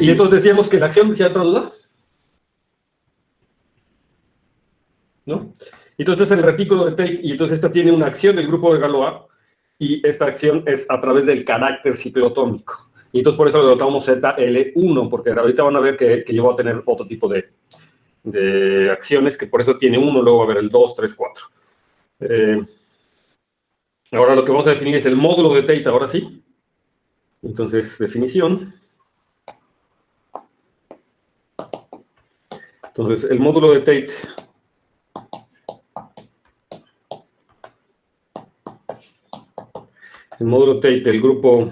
y entonces decíamos que la acción, ¿ya otra duda? ¿No? Entonces el retículo de Tate, y entonces esta tiene una acción del grupo de Galois, y esta acción es a través del carácter ciclotómico. Y entonces por eso lo notamos ZL1, porque ahorita van a ver que yo voy a tener otro tipo de acciones, que por eso tiene 1, luego va a haber el 2, 3, 4. Ahora lo que vamos a definir es el módulo de Tate, ahora sí. Entonces, definición. Entonces, el módulo de Tate del grupo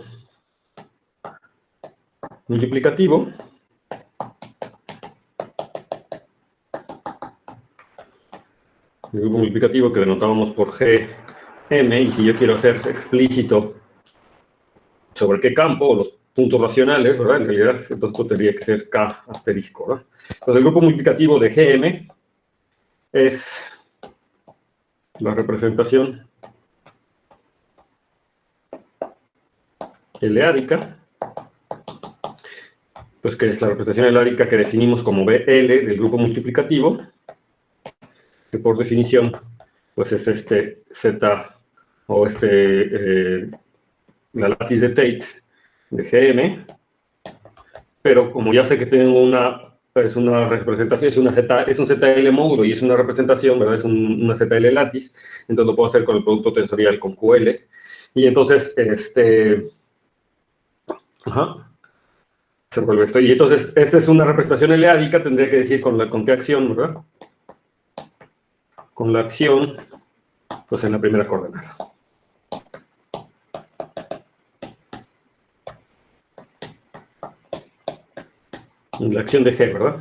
multiplicativo que denotábamos por Gm, y si yo quiero hacer explícito sobre qué campo, o los puntos racionales, ¿verdad? En realidad, entonces tendría que ser K asterisco, ¿verdad? Entonces, el grupo multiplicativo de Gm es la representación eleádica, pues que es la representación eleádica que definimos como BL del grupo multiplicativo, que por definición, pues es este Z, o la látiz de Tate de Gm, pero como ya sé que tengo es una representación, es un ZL módulo y es una representación, ¿verdad? Es una ZL látiz, entonces lo puedo hacer con el producto tensorial con QL, y entonces, se vuelve esto, y entonces, esta es una representación eleádica, tendría que decir con qué acción, ¿verdad? Con la acción, pues en la primera coordenada. La acción de G, ¿verdad?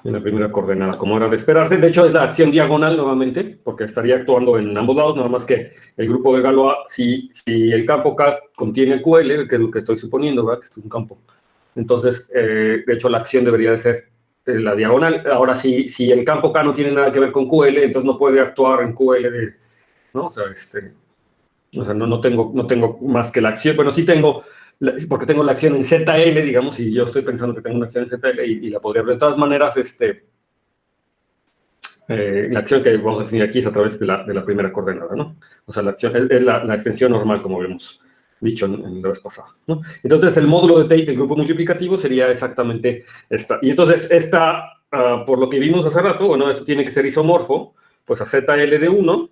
En la primera coordenada, como era de esperarse. De hecho, es la acción diagonal nuevamente, porque estaría actuando en ambos lados, nada más que el grupo de Galois, si el campo K contiene QL, que es lo que estoy suponiendo, ¿verdad? Que es un campo. Entonces, de hecho, la acción debería de ser la diagonal. Ahora, si el campo K no tiene nada que ver con QL, entonces no puede actuar en QL, ¿no? O sea, no tengo más que la acción. Bueno, sí tengo, porque tengo la acción en ZL, digamos, y yo estoy pensando que tengo una acción en ZL y la podría ver. De todas maneras, la acción que vamos a definir aquí es a través de la primera coordenada, ¿no? O sea, la acción es la extensión normal, como habíamos dicho en la vez pasada, ¿no? Entonces, el módulo de Tate del grupo multiplicativo sería exactamente esta. Y entonces, por lo que vimos hace rato, bueno, esto tiene que ser isomorfo, pues a ZL de 1,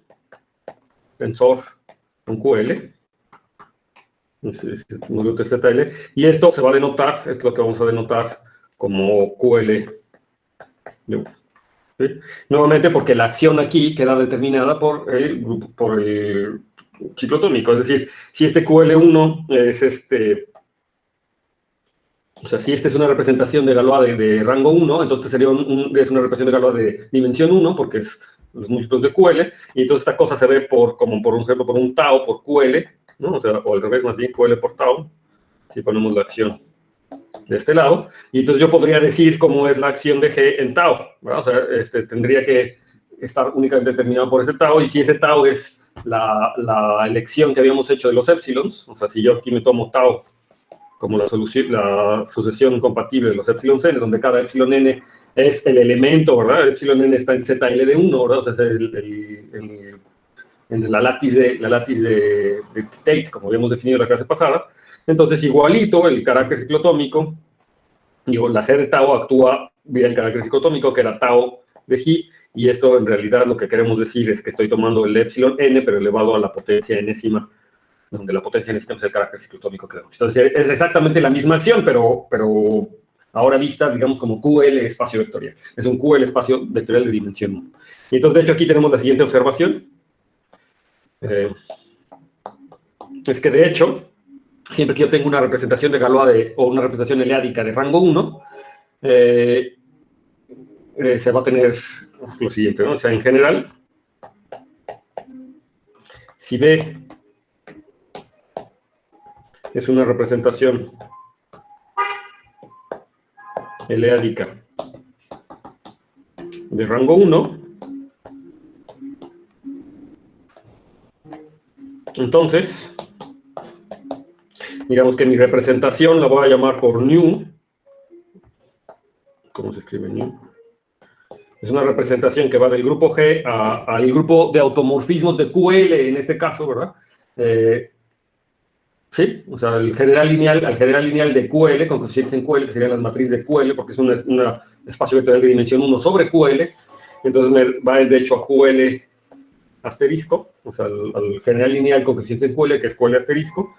tensor con QL, módulo de ZL, y esto se va a denotar, esto es lo que vamos a denotar como QL de 1. ¿Sí? Nuevamente porque la acción aquí queda determinada por el ciclotómico, es decir, si este QL1 es o sea, si esta es una representación de Galois de rango 1, entonces sería es una representación de Galois de dimensión 1, porque es los múltiplos de QL, y entonces esta cosa se ve como por ejemplo, por un tau por QL, ¿no? O sea, o al revés, más bien QL por tau, si ponemos la acción de este lado, y entonces yo podría decir cómo es la acción de G en tau, ¿verdad? O sea, tendría que estar únicamente determinado por ese tau, y si ese tau es la elección que habíamos hecho de los épsilons, o sea, si yo aquí me tomo tau como la sucesión compatible de los épsilon n, donde cada épsilon n es el elemento, ¿verdad? El épsilon n está en ZL de 1, ¿verdad? O sea, es en la látiz de Tate, como habíamos definido en la clase pasada. Entonces, igualito, el carácter ciclotómico, digo, la G de tau actúa vía el carácter ciclotómico, que era tau de G, y esto en realidad lo que queremos decir es que estoy tomando el épsilon n, pero elevado a la potencia enésima, donde la potencia enésima es el carácter ciclotómico que vemos. Entonces, es exactamente la misma acción, pero ahora vista, digamos, como QL espacio vectorial. Es un QL espacio vectorial de dimensión 1. Y entonces, de hecho, aquí tenemos la siguiente observación. Es que, de hecho, siempre que yo tengo una representación de Galois o una representación eleádica de rango 1, se va a tener lo siguiente, ¿no? O sea, en general, si B es una representación eleádica de rango 1, entonces digamos que mi representación la voy a llamar por new. ¿Cómo se escribe new? Es una representación que va del grupo G al grupo de automorfismos de QL, en este caso, ¿verdad? Sí, o sea, al general lineal de QL, con coeficientes en QL, que serían las matrices de QL, porque es un espacio vectorial de dimensión 1 sobre QL. Entonces me va de hecho a QL asterisco, o sea, al general lineal con coeficientes en QL, que es QL asterisco.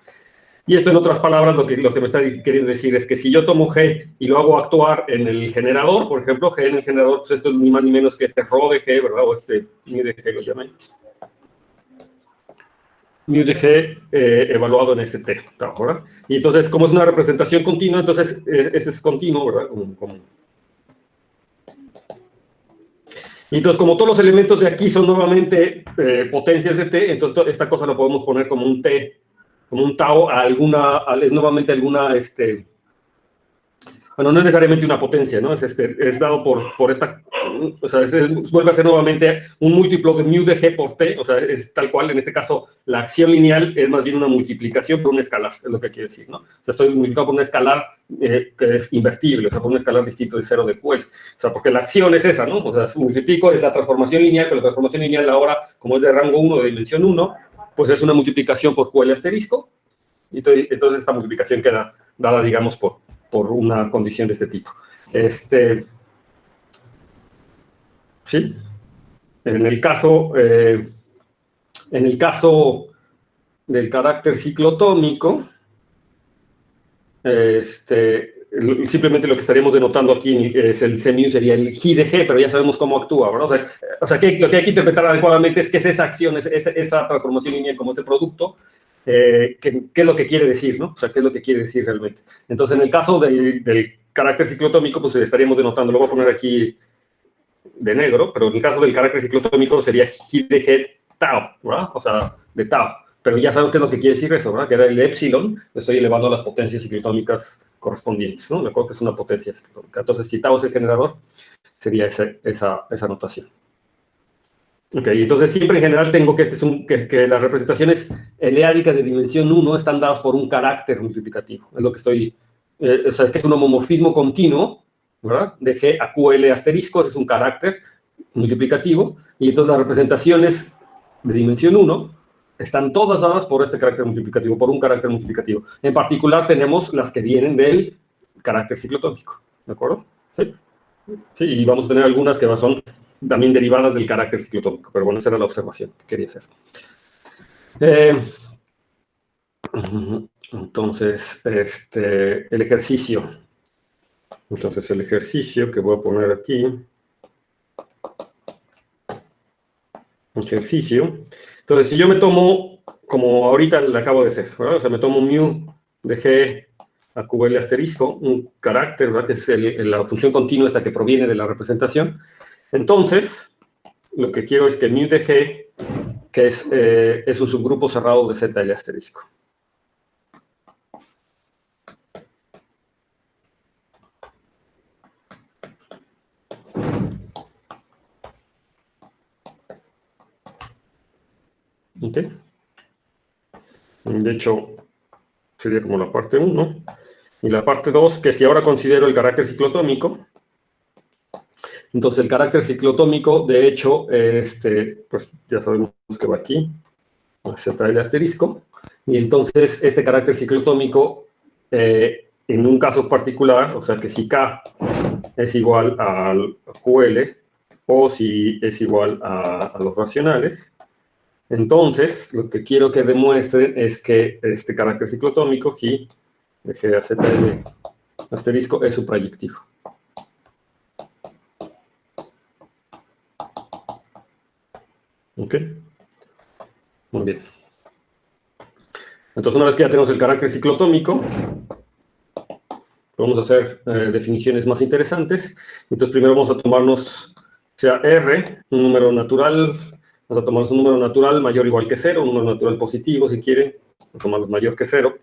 Y esto, en otras palabras, lo que me está queriendo decir es que si yo tomo G y lo hago actuar en el generador, por ejemplo, G en el generador, pues esto es ni más ni menos que este ρ de G, ¿verdad? O este μ de G lo llaman. Μ de G evaluado en este T, ¿verdad? Y entonces, como es una representación continua, entonces este es continuo, ¿verdad? Y entonces, como todos los elementos de aquí son nuevamente potencias de T, entonces esta cosa la podemos poner como un T, como un tau a es nuevamente alguna, bueno, no es necesariamente una potencia, ¿no? Es dado por esta, o sea, vuelve a ser nuevamente un múltiplo de μ de G por T, o sea, es tal cual, en este caso, la acción lineal es más bien una multiplicación por un escalar, es lo que quiere decir, ¿no? O sea, estoy multiplicando por un escalar que es invertible, o sea, por un escalar distinto de 0 de QL. O sea, porque la acción es esa, ¿no? O sea, multiplico es la transformación lineal, pero la transformación lineal ahora, como es de rango 1, de dimensión 1, pues es una multiplicación por QL asterisco, y entonces esta multiplicación queda dada, digamos, por una condición de este tipo. Sí, en el caso del carácter ciclotómico, simplemente lo que estaríamos denotando aquí es el CMU sería el G de G, pero ya sabemos cómo actúa, ¿verdad? O sea lo que hay que interpretar adecuadamente es que es esa acción, esa transformación lineal como ese producto, ¿qué es lo que quiere decir, ¿no? O sea, ¿qué es lo que quiere decir realmente? Entonces, en el caso del carácter ciclotómico, pues estaríamos denotando, lo voy a poner aquí de negro, pero en el caso del carácter ciclotómico sería G de G tau, ¿verdad? O sea, de tau. Pero ya saben qué es lo que quiere decir eso, ¿verdad? Que era el epsilon, lo estoy elevando a las potencias ciclotómicas correspondientes, ¿no? Me acuerdo que es una potencia ciclotómica. Entonces, si tau es el generador, sería esa notación. Ok, entonces siempre en general tengo que, que las representaciones eleádicas de dimensión 1 están dadas por un carácter multiplicativo. Es lo que estoy, o sea, que es un homomorfismo continuo, ¿verdad? De G a QL asterisco, es un carácter multiplicativo, y entonces las representaciones de dimensión 1 están todas dadas por este carácter multiplicativo, por un carácter multiplicativo. En particular tenemos las que vienen del carácter ciclotómico, ¿de acuerdo? Sí, sí, y vamos a tener algunas que son también derivadas del carácter ciclotómico, pero bueno, esa era la observación que quería hacer. Entonces, el ejercicio. Entonces, el ejercicio que voy a poner aquí. Ejercicio. Entonces, si yo me tomo, como ahorita le acabo de hacer, ¿verdad? O sea, me tomo μ de G a QL asterisco, un carácter, ¿verdad? Que es la función continua esta que proviene de la representación. Entonces, lo que quiero es que μ de G, que es un subgrupo cerrado de ZL asterisco. ¿Ok? De hecho, sería como la parte 1. Y la parte 2, que si ahora considero el carácter ciclotómico, entonces el carácter ciclotómico, de hecho, pues ya sabemos que va aquí, ZL asterisco, y entonces este carácter ciclotómico, en un caso particular, o sea que si K es igual al QL, o si es igual a los racionales, entonces lo que quiero que demuestren es que este carácter ciclotómico, G de G a ZL asterisco, es suprayectivo. ¿Ok? Muy bien. Entonces, una vez que ya tenemos el carácter ciclotómico, podemos hacer definiciones más interesantes. Entonces, primero vamos a tomarnos, sea R, un número natural, vamos a tomarnos un número natural mayor o igual que 0, un número natural positivo, si quieren, vamos a tomarlo mayor que 0.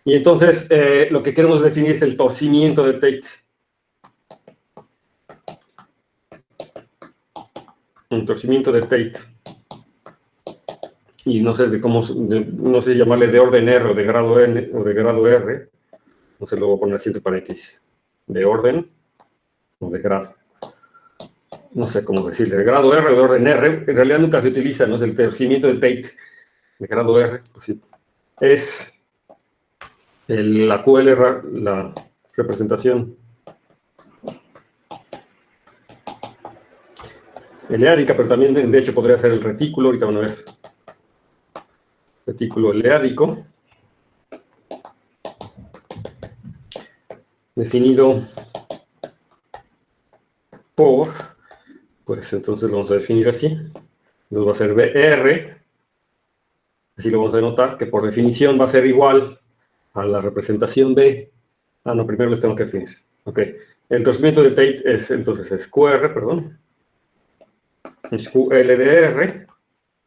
Y entonces, lo que queremos definir es el torcimiento de Tate. El torcimiento de Tate. y no sé de cómo, no sé si llamarle de orden R o de grado N o de grado R, no sé, lo voy a poner así entre paréntesis, de orden o de grado, no sé cómo decirle, de grado R o de orden R, en realidad nunca se utiliza, ¿no? Es el torcimiento de Tate de grado R, pues sí, es la QL, la representación eleádica, pero también de hecho podría ser el retículo, ahorita van a ver, retículo eleádico, definido por, pues entonces lo vamos a definir así, entonces va a ser BR, así lo vamos a denotar, que por definición va a ser igual a la representación B. Ah, no, primero le tengo que definir. Ok, el torcimiento de Tate es, entonces, es QR, perdón, es QLDR,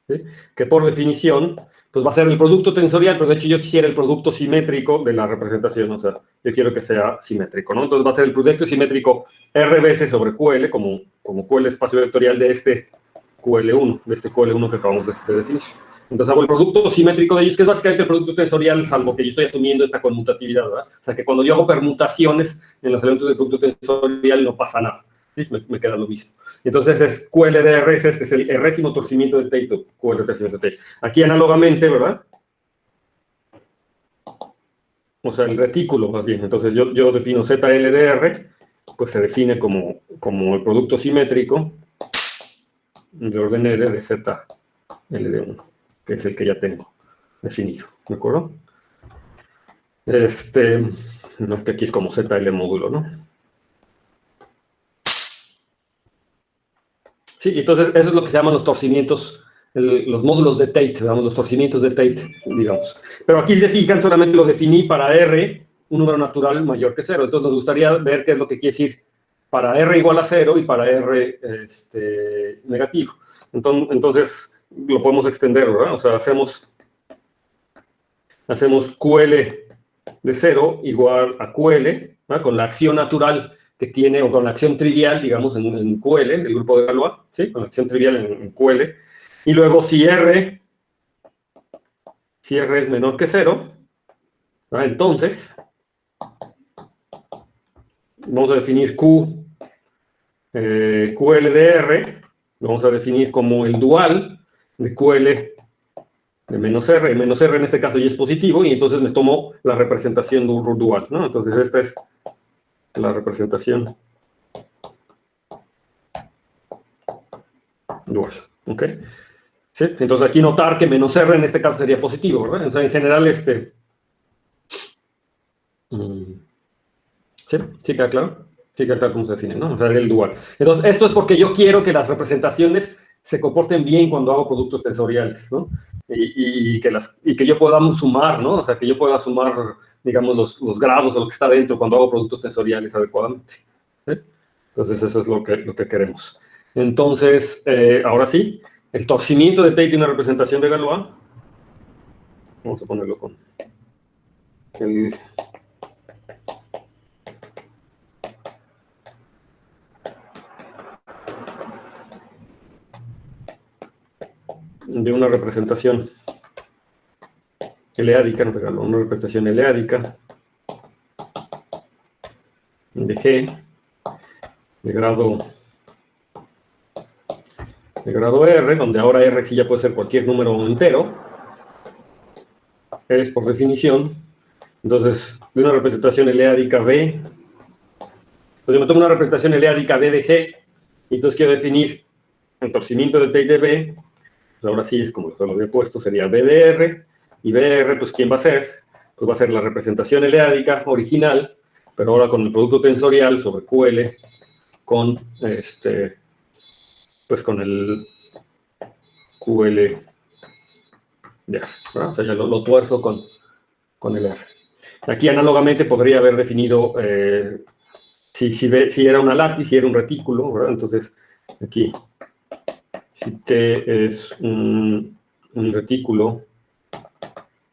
¿sí? Que por definición, pues va a ser el producto tensorial, pero de hecho yo quisiera el producto simétrico de la representación, o sea, yo quiero que sea simétrico, ¿no? Entonces va a ser el producto simétrico RBS sobre QL, como QL espacio vectorial de este QL1, de este QL1 que acabamos de definir. Entonces hago el producto simétrico de ellos, que es básicamente el producto tensorial, salvo que yo estoy asumiendo esta conmutatividad, ¿verdad? O sea, que cuando yo hago permutaciones en los elementos del producto tensorial no pasa nada, ¿sí? Me queda lo mismo. Entonces es QLDR, este es el R-º torcimiento de Tate, QL torcimiento de Tate. Aquí análogamente, ¿verdad? O sea, el retículo, más bien. Entonces yo defino ZLDR, pues se define como el producto simétrico de orden R de ZLD1, que es el que ya tengo definido, ¿de acuerdo? No es que aquí es como ZL módulo, ¿no? Sí, entonces eso es lo que se llaman los torcimientos, los módulos de Tate, digamos, los torcimientos de Tate, digamos. Pero aquí, si se fijan, solamente lo definí para R, un número natural mayor que 0. Entonces nos gustaría ver qué es lo que quiere decir para R igual a 0 y para R negativo. Entonces lo podemos extender, ¿verdad? O sea, hacemos QL de 0 igual a QL, ¿no? Con la acción natural que tiene, o con la acción trivial, digamos, en QL, en el grupo de Galois, ¿sí? Con la acción trivial en QL. Y luego si R es menor que 0, ¿no? Entonces vamos a definir QL de R, lo vamos a definir como el dual de QL de menos R. El menos R en este caso ya es positivo, y entonces me tomo la representación de un dual, ¿no? Entonces esta es la representación dual, ¿ok? ¿Sí? Entonces aquí notar que menos R en este caso sería positivo, ¿verdad? O sea, en general, ¿sí? ¿Sí queda claro? Sí queda claro cómo se define, ¿no? O sea, el dual. Entonces, esto es porque yo quiero que las representaciones se comporten bien cuando hago productos tensoriales, ¿no? Y que yo pueda sumar, ¿no? O sea, que yo pueda sumar, digamos, los grados o lo que está dentro cuando hago productos tensoriales adecuadamente, ¿sí? Entonces, eso es lo que queremos. Entonces, ahora sí, el torcimiento de Tate tiene una representación de Galois. Vamos a ponerlo con el... de una representación eleádica, no regalo, una representación eleádica de G de grado R, donde ahora R sí ya puede ser cualquier número entero, es por definición. Entonces, de una representación eleádica B, pues yo me tomo una representación eleádica B de G, y entonces quiero definir el torcimiento de Tate de B, pues ahora sí es como lo había puesto, sería B de R, y BR, pues ¿quién va a ser? Pues va a ser la representación eleádica original, pero ahora con el producto tensorial sobre QL, con pues con el QL de R, ¿verdad? O sea, ya lo tuerzo con el R. Aquí análogamente podría haber definido si era una látiz, si era un retículo, ¿verdad? Entonces, aquí, si T es un retículo,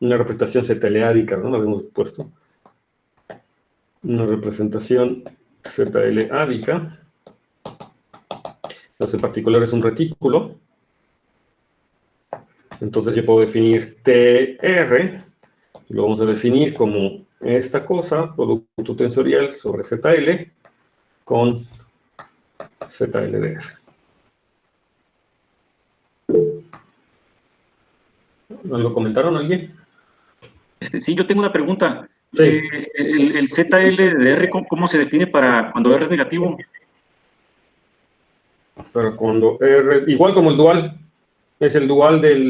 una representación ZL-ádica, ¿no? Lo habíamos puesto. Una representación ZL-ádica. Entonces, en particular es un retículo. Entonces yo puedo definir TR, lo vamos a definir como esta cosa, producto tensorial sobre ZL con ZLDR. ¿Lo comentaron alguien? Sí, yo tengo una pregunta. Sí. El ZLDR, ¿cómo se define para cuando R es negativo? Pero cuando R, igual como el dual, es el dual del,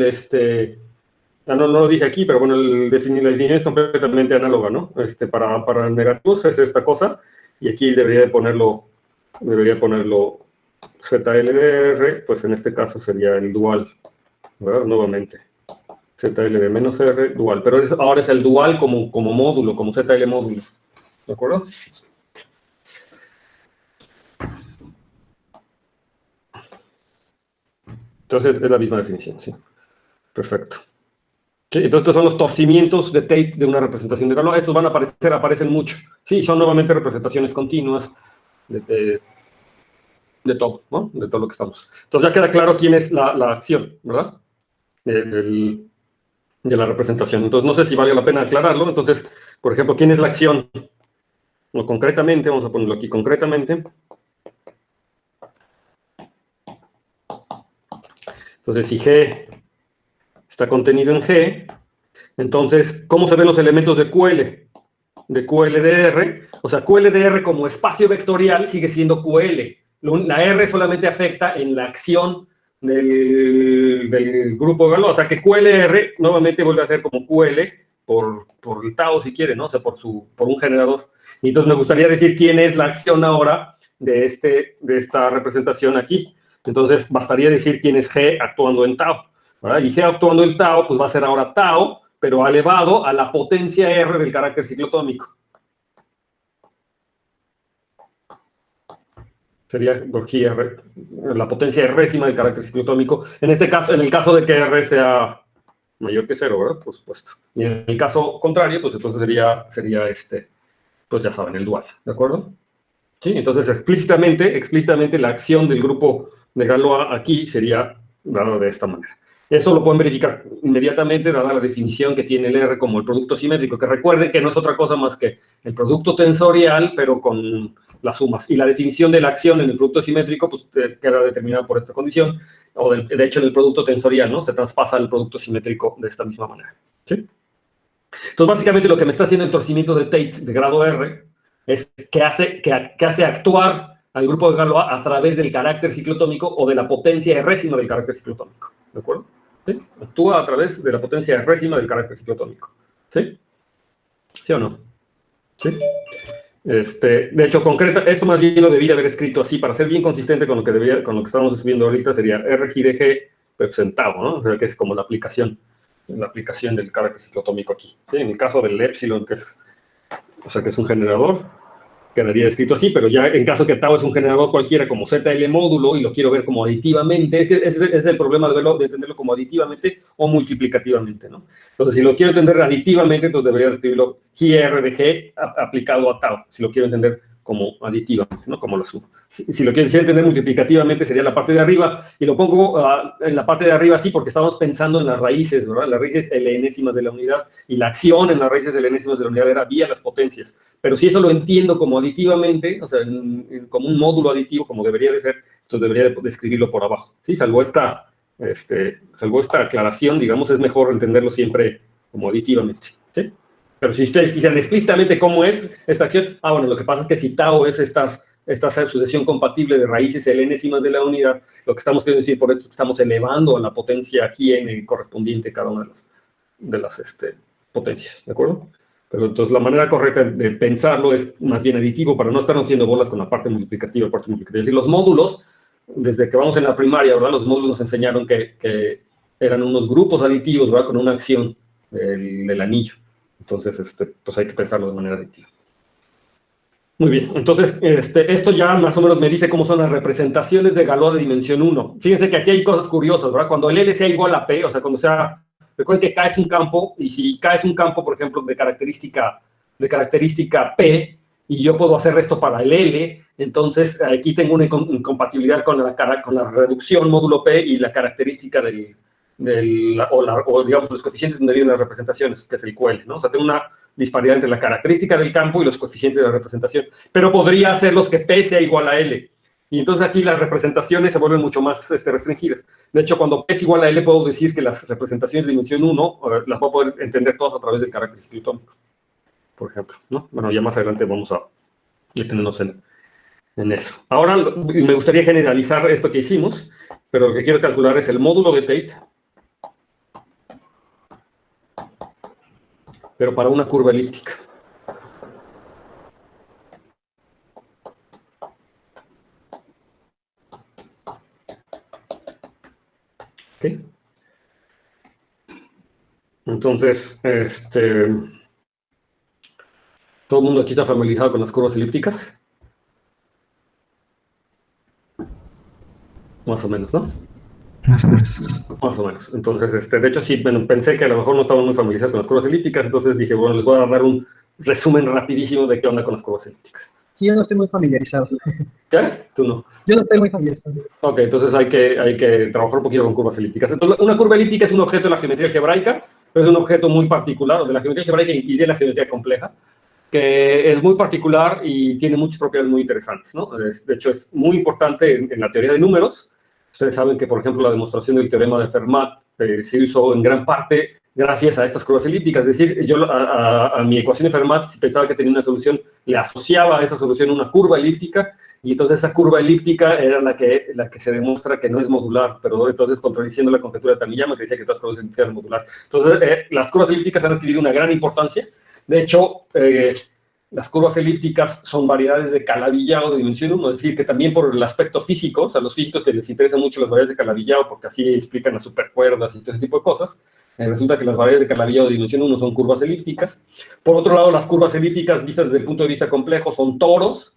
no lo dije aquí, pero bueno, la definición es completamente análoga, ¿no? Para negativos es esta cosa, y aquí debería ponerlo ZLDR, pues en este caso sería el dual, ¿verdad? Nuevamente. ZL de menos R, dual. Pero ahora es el dual como módulo, como ZL módulo. ¿De acuerdo? Entonces es la misma definición, sí. Perfecto. Sí, entonces estos son los torcimientos de Tate de una representación de Galois. Estos van a aparecen mucho. Sí, son nuevamente representaciones continuas de todo, ¿no? De todo lo que estamos. Entonces ya queda claro quién es la acción, ¿verdad? De la representación. Entonces no sé si vale la pena aclararlo. Entonces, por ejemplo, ¿quién es la acción? No, concretamente, vamos a ponerlo aquí concretamente. Entonces, si G está contenido en G, entonces, ¿cómo se ven los elementos de QL? De QLDR, o sea, QLDR como espacio vectorial sigue siendo QL. La R solamente afecta en la acción del grupo de Galois, o sea que QLR nuevamente vuelve a ser como QL por el tau, si quiere, ¿no? O sea, por un generador. Y entonces me gustaría decir quién es la acción ahora de esta representación aquí. Entonces, bastaría decir quién es G actuando en tau, ¿verdad? Y G actuando en tau, pues va a ser ahora tau, pero elevado a la potencia R del carácter ciclotómico. Sería aquí R, la potencia R del carácter ciclotómico. En este caso, en el caso de que R sea mayor que 0, ¿verdad? Por supuesto. Y en el caso contrario, pues entonces sería pues ya saben, el dual, ¿de acuerdo? Sí, entonces explícitamente la acción del grupo de Galois aquí sería dada de esta manera. Eso lo pueden verificar inmediatamente, dada la definición que tiene el R como el producto simétrico, que recuerden que no es otra cosa más que el producto tensorial, pero con las sumas. Y la definición de la acción en el producto simétrico, pues queda determinada por esta condición, o de hecho en el producto tensorial, ¿no? Se traspasa al producto simétrico de esta misma manera. ¿Sí? Entonces, básicamente lo que me está haciendo el torcimiento de Tate de grado R es que hace actuar al grupo de Galois a través del carácter ciclotómico o de la potencia R del carácter ciclotómico. ¿De acuerdo? ¿Sí? Actúa a través de la potencia R del carácter ciclotómico. ¿Sí? ¿Sí o no? ¿Sí? De hecho, esto más bien lo debía haber escrito así, para ser bien consistente con lo que estamos escribiendo ahorita, sería R de G representado, ¿no? O sea, que es como la aplicación del carácter ciclotómico aquí. ¿Sí? En el caso del epsilon, que es un generador, quedaría escrito así, pero ya en caso que tau es un generador cualquiera como ZL módulo y lo quiero ver como aditivamente, ese es el problema de entenderlo como aditivamente o multiplicativamente, ¿no? Entonces, si lo quiero entender aditivamente, entonces debería escribirlo GR de G aplicado a tau, si lo quiero entender como aditivamente, ¿no? Como lo suma. Si lo quiero entender multiplicativamente, sería la parte de arriba, y lo pongo en la parte de arriba así porque estamos pensando en las raíces, ¿verdad? Las raíces L-enésimas de la unidad, y la acción en las raíces L-enésimas de la unidad era vía las potencias. Pero si eso lo entiendo como aditivamente, o sea, como un módulo aditivo, como debería de ser, entonces debería de escribirlo por abajo, ¿sí? Salvo esta aclaración, digamos, es mejor entenderlo siempre como aditivamente, ¿sí? Pero si ustedes quisieran explícitamente cómo es esta acción, bueno, lo que pasa es que si tau es esta sucesión compatible de raíces L-enésimas de la unidad, lo que estamos queriendo decir por esto es que estamos elevando a la potencia Gn correspondiente a cada una de las potencias, ¿de acuerdo? Pero entonces la manera correcta de pensarlo es más bien aditivo para no estarnos haciendo bolas con la parte multiplicativa. Es decir, los módulos, desde que vamos en la primaria, ¿verdad? Los módulos nos enseñaron que eran unos grupos aditivos, ¿verdad? Con una acción del anillo. Entonces, pues hay que pensarlo de manera aditiva. Muy bien, entonces esto ya más o menos me dice cómo son las representaciones de Galois de dimensión 1. Fíjense que aquí hay cosas curiosas, ¿verdad? Cuando el L sea igual a P, o sea, cuando sea... Recuerden que K es un campo, y si K es un campo, por ejemplo, de característica P, y yo puedo hacer esto para el L, entonces aquí tengo una incompatibilidad con la reducción módulo P y la característica del o digamos, los coeficientes donde vienen las representaciones, que es el QL, ¿no? O sea, tengo una disparidad entre la característica del campo y los coeficientes de la representación, pero podría hacerlos que P sea igual a L. Y entonces aquí las representaciones se vuelven mucho más restringidas. De hecho, cuando P es igual a L, puedo decir que las representaciones de dimensión 1 las voy a poder entender todas a través del carácter ciclotónico, por ejemplo, ¿no? Bueno, ya más adelante vamos a detenernos en eso. Ahora me gustaría generalizar esto que hicimos, pero lo que quiero calcular es el módulo de Tate, pero para una curva elíptica. ¿Okay? Entonces, todo el mundo aquí está familiarizado con las curvas elípticas. Más o menos, ¿no? Más o menos. Más o menos. Entonces, de hecho, sí, bueno, pensé que a lo mejor no estaban muy familiarizados con las curvas elípticas, entonces dije, bueno, les voy a dar un resumen rapidísimo de qué onda con las curvas elípticas. Sí, yo no estoy muy familiarizado. ¿Qué? ¿Tú no? Yo no estoy muy familiarizado. Ok, entonces hay que trabajar un poquito con curvas elípticas. Entonces, una curva elíptica es un objeto de la geometría algebraica, pero es un objeto muy particular, de la geometría algebraica y de la geometría compleja, que es muy particular y tiene muchas propiedades muy interesantes, ¿no? De hecho, es muy importante en la teoría de números. Ustedes saben que, por ejemplo, la demostración del teorema de Fermat se hizo en gran parte gracias a estas curvas elípticas. Es decir, yo a mi ecuación de Fermat, si pensaba que tenía una solución, le asociaba a esa solución una curva elíptica, y entonces esa curva elíptica era la que se demuestra que no es modular, pero entonces contradiciendo la conjetura de Taniyama, que decía que todas las curvas elípticas eran modulares. Entonces, las curvas elípticas han adquirido una gran importancia. De hecho, las curvas elípticas son variedades de Calabi-Yau de dimensión 1, es decir, que también por el aspecto físico, o sea, los físicos que les interesan mucho las variedades de Calabi-Yau, porque así explican las supercuerdas y todo ese tipo de cosas, resulta que las variedades de Calabi-Yau de dimensión 1 son curvas elípticas. Por otro lado, las curvas elípticas vistas desde el punto de vista complejo son toros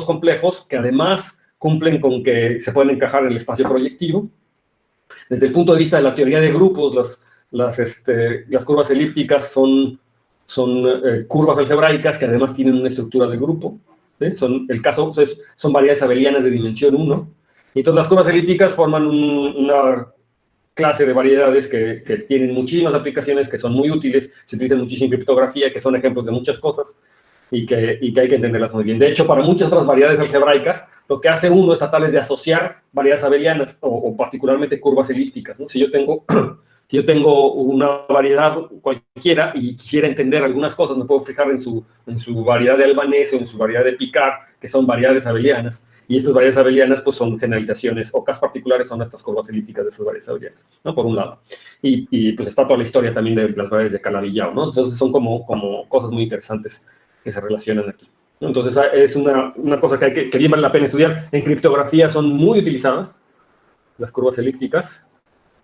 complejos que además cumplen con que se pueden encajar en el espacio proyectivo. Desde el punto de vista de la teoría de grupos, las curvas elípticas son curvas algebraicas que además tienen una estructura de grupo. ¿Sí? Son variedades abelianas de dimensión 1. Y entonces las curvas elípticas forman una clase de variedades que tienen muchísimas aplicaciones, que son muy útiles, se utilizan muchísimo en criptografía, que son ejemplos de muchas cosas y que hay que entenderlas muy bien. De hecho, para muchas otras variedades algebraicas, lo que hace uno es tratar de asociar variedades abelianas o particularmente curvas elípticas, ¿no? Si yo tengo una variedad cualquiera y quisiera entender algunas cosas, me puedo fijar en su variedad de Albanese o en su variedad de Picard, que son variedades abelianas, y estas variedades abelianas pues son generalizaciones, o casos particulares son estas curvas elípticas de esas variedades abelianas, ¿no? Por un lado. Y pues está toda la historia también de las variedades de Calabi-Yau, ¿no? Entonces son como cosas muy interesantes que se relacionan aquí. Entonces es una cosa que bien vale la pena estudiar. En criptografía son muy utilizadas las curvas elípticas,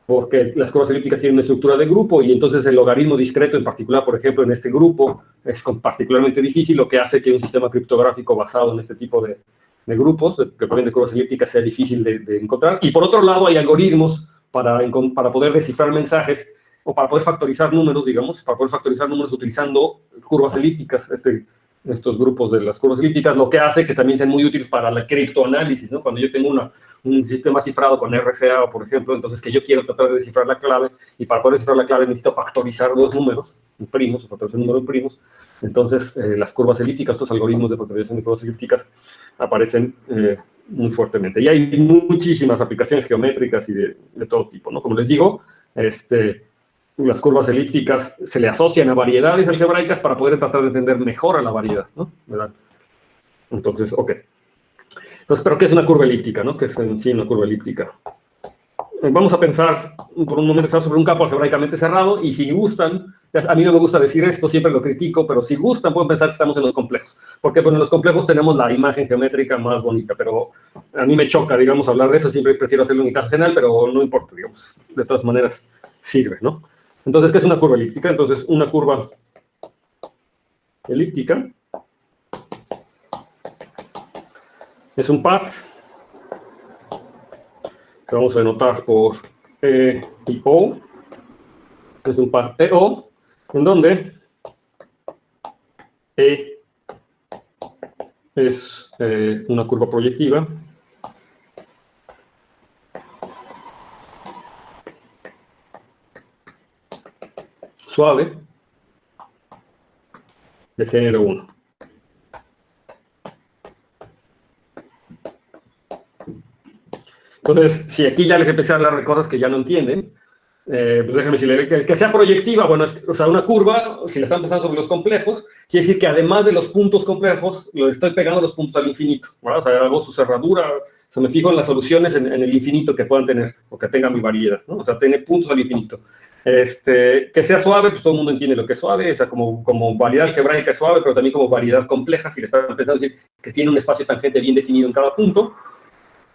porque las curvas elípticas tienen una estructura de grupo y entonces el logaritmo discreto en particular, por ejemplo, en este grupo es particularmente difícil, lo que hace que un sistema criptográfico basado en este tipo de grupos, que provienen de curvas elípticas, sea difícil de encontrar. Y por otro lado hay algoritmos para poder descifrar mensajes o para poder factorizar números, digamos, para poder factorizar números utilizando curvas elípticas, estos grupos de las curvas elípticas, lo que hace que también sean muy útiles para la criptoanálisis, ¿no? Cuando yo tengo un sistema cifrado con RSA, por ejemplo, entonces que yo quiero tratar de descifrar la clave, y para poder descifrar la clave necesito factorizar dos números primos, o factorizar un número en primos, entonces las curvas elípticas, estos algoritmos de factorización de curvas elípticas aparecen muy fuertemente. Y hay muchísimas aplicaciones geométricas y de todo tipo, ¿no? Como les digo, las curvas elípticas se le asocian a variedades algebraicas para poder tratar de entender mejor a la variedad, ¿no? ¿Verdad? Entonces, ok. Entonces, ¿pero qué es una curva elíptica, no? ¿Qué es en sí una curva elíptica? Vamos a pensar por un momento que estamos sobre un campo algebraicamente cerrado, y si gustan, a mí no me gusta decir esto, siempre lo critico, pero si gustan pueden pensar que estamos en los complejos, porque bueno, en los complejos tenemos la imagen geométrica más bonita, pero a mí me choca, digamos, hablar de eso, siempre prefiero hacerlo en mi caso general, pero no importa, digamos, de todas maneras sirve, ¿no? Entonces, ¿qué es una curva elíptica? Entonces, una curva elíptica es un par que vamos a denotar por E y O. Es un par EO, en donde E es una curva proyectiva suave de género 1. Entonces, si aquí ya les empecé a hablar de cosas que ya no entienden, pues déjenme decirle que sea proyectiva, bueno, o sea, una curva, si la están pensando sobre los complejos, quiere decir que además de los puntos complejos, le estoy pegando los puntos al infinito, ¿verdad? O sea, hago su cerradura, o sea, me fijo en las soluciones en el infinito que puedan tener, o que tengan mi variedad, ¿no? O sea, tiene puntos al infinito. Que sea suave, pues todo el mundo entiende lo que es suave, o sea, como variedad algebraica es suave, pero también como variedad compleja, si le están pensando decir que tiene un espacio tangente bien definido en cada punto.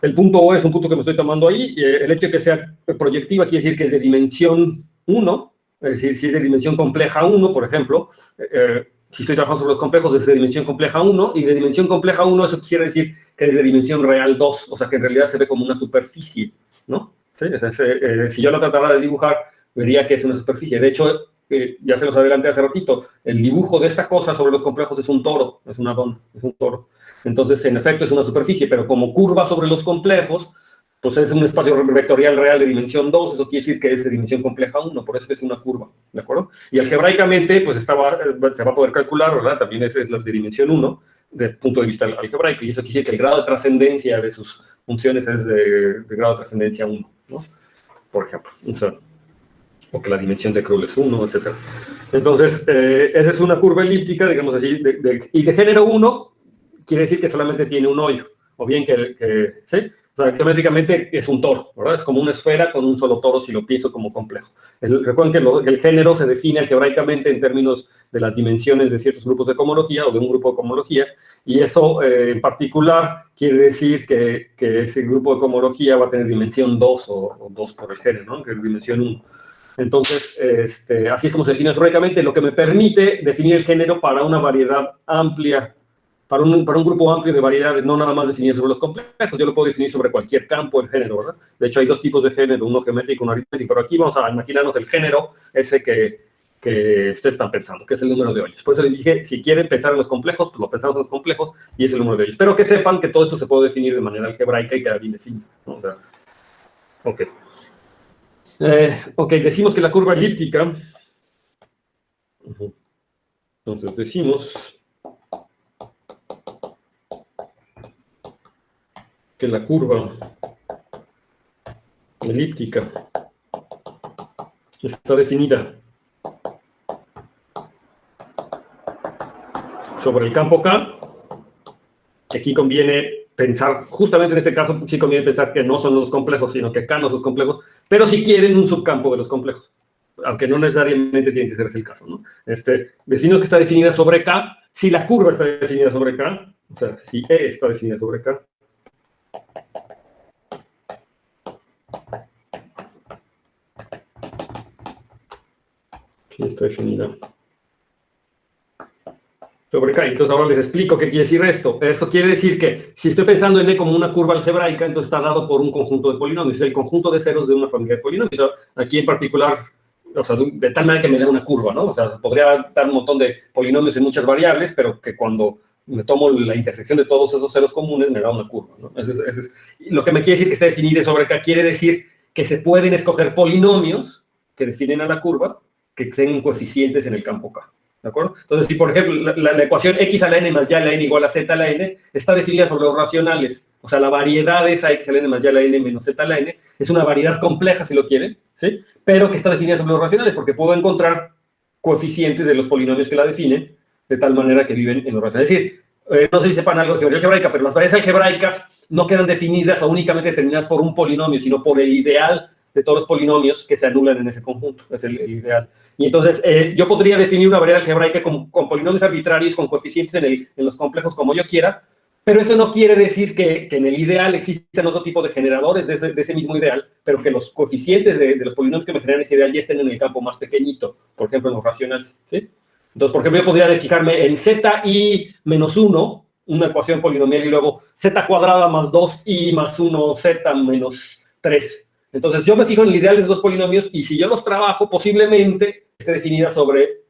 El punto O es un punto que me estoy tomando ahí. El hecho de que sea proyectiva quiere decir que es de dimensión 1, es decir, si es de dimensión compleja 1, por ejemplo, si estoy trabajando sobre los complejos, es de dimensión compleja 1, y de dimensión compleja 1 eso quiere decir que es de dimensión real 2, o sea que en realidad se ve como una superficie, ¿no? ¿Sí? Si yo la tratara de dibujar, vería que es una superficie. De hecho, ya se los adelanté hace ratito, el dibujo de esta cosa sobre los complejos es un toro, es una dona, es un toro. Entonces, en efecto, es una superficie, pero como curva sobre los complejos, pues es un espacio vectorial real de dimensión 2, eso quiere decir que es de dimensión compleja 1, por eso es una curva, ¿de acuerdo? Y algebraicamente, pues se va a poder calcular, ¿verdad? También es la de dimensión 1, desde el punto de vista algebraico, y eso quiere decir que el grado de trascendencia de sus funciones es de grado de trascendencia 1, ¿no? Por ejemplo, o que la dimensión de Krull es 1, etc. Entonces, esa es una curva elíptica, digamos así, y de género 1, quiere decir que solamente tiene un hoyo, o bien ¿sí? O sea, geométricamente es un toro, ¿verdad? Es como una esfera con un solo toro si lo pienso como complejo. Recuerden que el género se define algebraicamente en términos de las dimensiones de ciertos grupos de cohomología o de un grupo de cohomología, y eso en particular quiere decir que ese grupo de cohomología va a tener dimensión 2 o 2 por el género, ¿no? Que es dimensión 1. Entonces, así es como se define algebraicamente, lo que me permite definir el género para una variedad amplia, para un grupo amplio de variedades, no nada más definir sobre los complejos, yo lo puedo definir sobre cualquier campo del género, ¿verdad? De hecho, hay dos tipos de género, uno geométrico y uno aritmético, pero aquí vamos a imaginarnos el género, ese que ustedes están pensando, que es el número de hoyos. Por eso les dije, si quieren pensar en los complejos, pues lo pensamos en los complejos y es el número de hoyos. Pero que sepan que todo esto se puede definir de manera algebraica y queda bien definido, ¿no? O sea, ok. Ok, decimos que la curva elíptica, entonces decimos que la curva elíptica está definida sobre el campo K. Aquí conviene pensar, justamente en este caso, sí conviene pensar que no son los complejos, sino que K no son los complejos, pero si quieren un subcampo de los complejos, aunque no necesariamente tiene que ser ese el caso, ¿no? Decimos que está definida sobre K, si la curva está definida sobre K, o sea, si E está definida sobre K, sí está definida sobre K. Entonces ahora les explico qué quiere decir esto. Esto quiere decir que si estoy pensando en E como una curva algebraica, entonces está dado por un conjunto de polinomios, es el conjunto de ceros de una familia de polinomios. O sea, aquí en particular, o sea, de tal manera que me da una curva, ¿no? O sea, podría dar un montón de polinomios en muchas variables, pero que cuando me tomo la intersección de todos esos ceros comunes me da una curva, ¿no? Lo que me quiere decir que está definida sobre K quiere decir que se pueden escoger polinomios que definen a la curva que tengan coeficientes en el campo K. ¿De acuerdo? Entonces, si por ejemplo la ecuación x a la n más y a la n igual a z a la n está definida sobre los racionales, o sea, la variedad de esa x a la n más y a la n menos z a la n es una variedad compleja, si lo quieren, ¿sí? Pero que está definida sobre los racionales, porque puedo encontrar coeficientes de los polinomios que la definen, de tal manera que viven en los racionales. Es decir, no sé si sepan algo de geometría algebraica, pero las variedades algebraicas no quedan definidas o únicamente determinadas por un polinomio, sino por el ideal de todos los polinomios que se anulan en ese conjunto, es el ideal. Y entonces, yo podría definir una variedad algebraica con polinomios arbitrarios, con coeficientes en los complejos como yo quiera, pero eso no quiere decir que en el ideal existan otro tipo de generadores de ese mismo ideal, pero que los coeficientes de los polinomios que me generan ese ideal ya estén en el campo más pequeñito, por ejemplo, en los racionales, ¿sí? Entonces, por ejemplo, yo podría fijarme en zi menos 1, una ecuación polinomial, y luego z cuadrada más 2i más 1z menos 3. Entonces, yo me fijo en el ideal de esos dos polinomios y si yo los trabajo, posiblemente esté definida sobre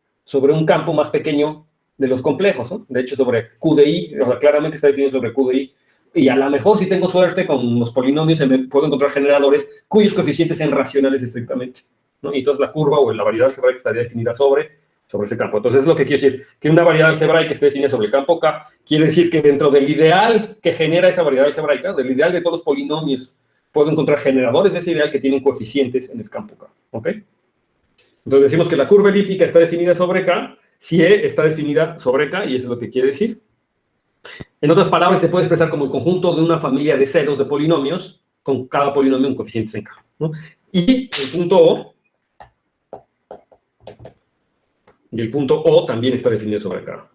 un campo más pequeño de los complejos, ¿no? De hecho, sobre Q de I, o sea, claramente está definido sobre Q de I. Y a lo mejor, si tengo suerte con los polinomios, puedo encontrar generadores cuyos coeficientes sean racionales estrictamente. ¿no? Y entonces la curva o la variedad algebraica estaría definida sobre ese campo. Entonces, es lo que quiere decir, que una variedad algebraica esté definida sobre el campo K, quiere decir que dentro del ideal que genera esa variedad algebraica, del ideal de todos los polinomios, puedo encontrar generadores de ese ideal que tienen coeficientes en el campo K, ¿ok? Entonces decimos que la curva elíptica está definida sobre K, si E está definida sobre K, y eso es lo que quiere decir. En otras palabras, se puede expresar como el conjunto de una familia de ceros de polinomios, con cada polinomio en coeficientes en K, ¿no? Y el punto O, también está definido sobre K.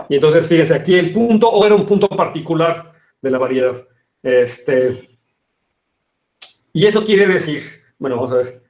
Y entonces, fíjense, aquí el punto O era un punto particular de la variedad. Y eso quiere decir, bueno, vamos a ver.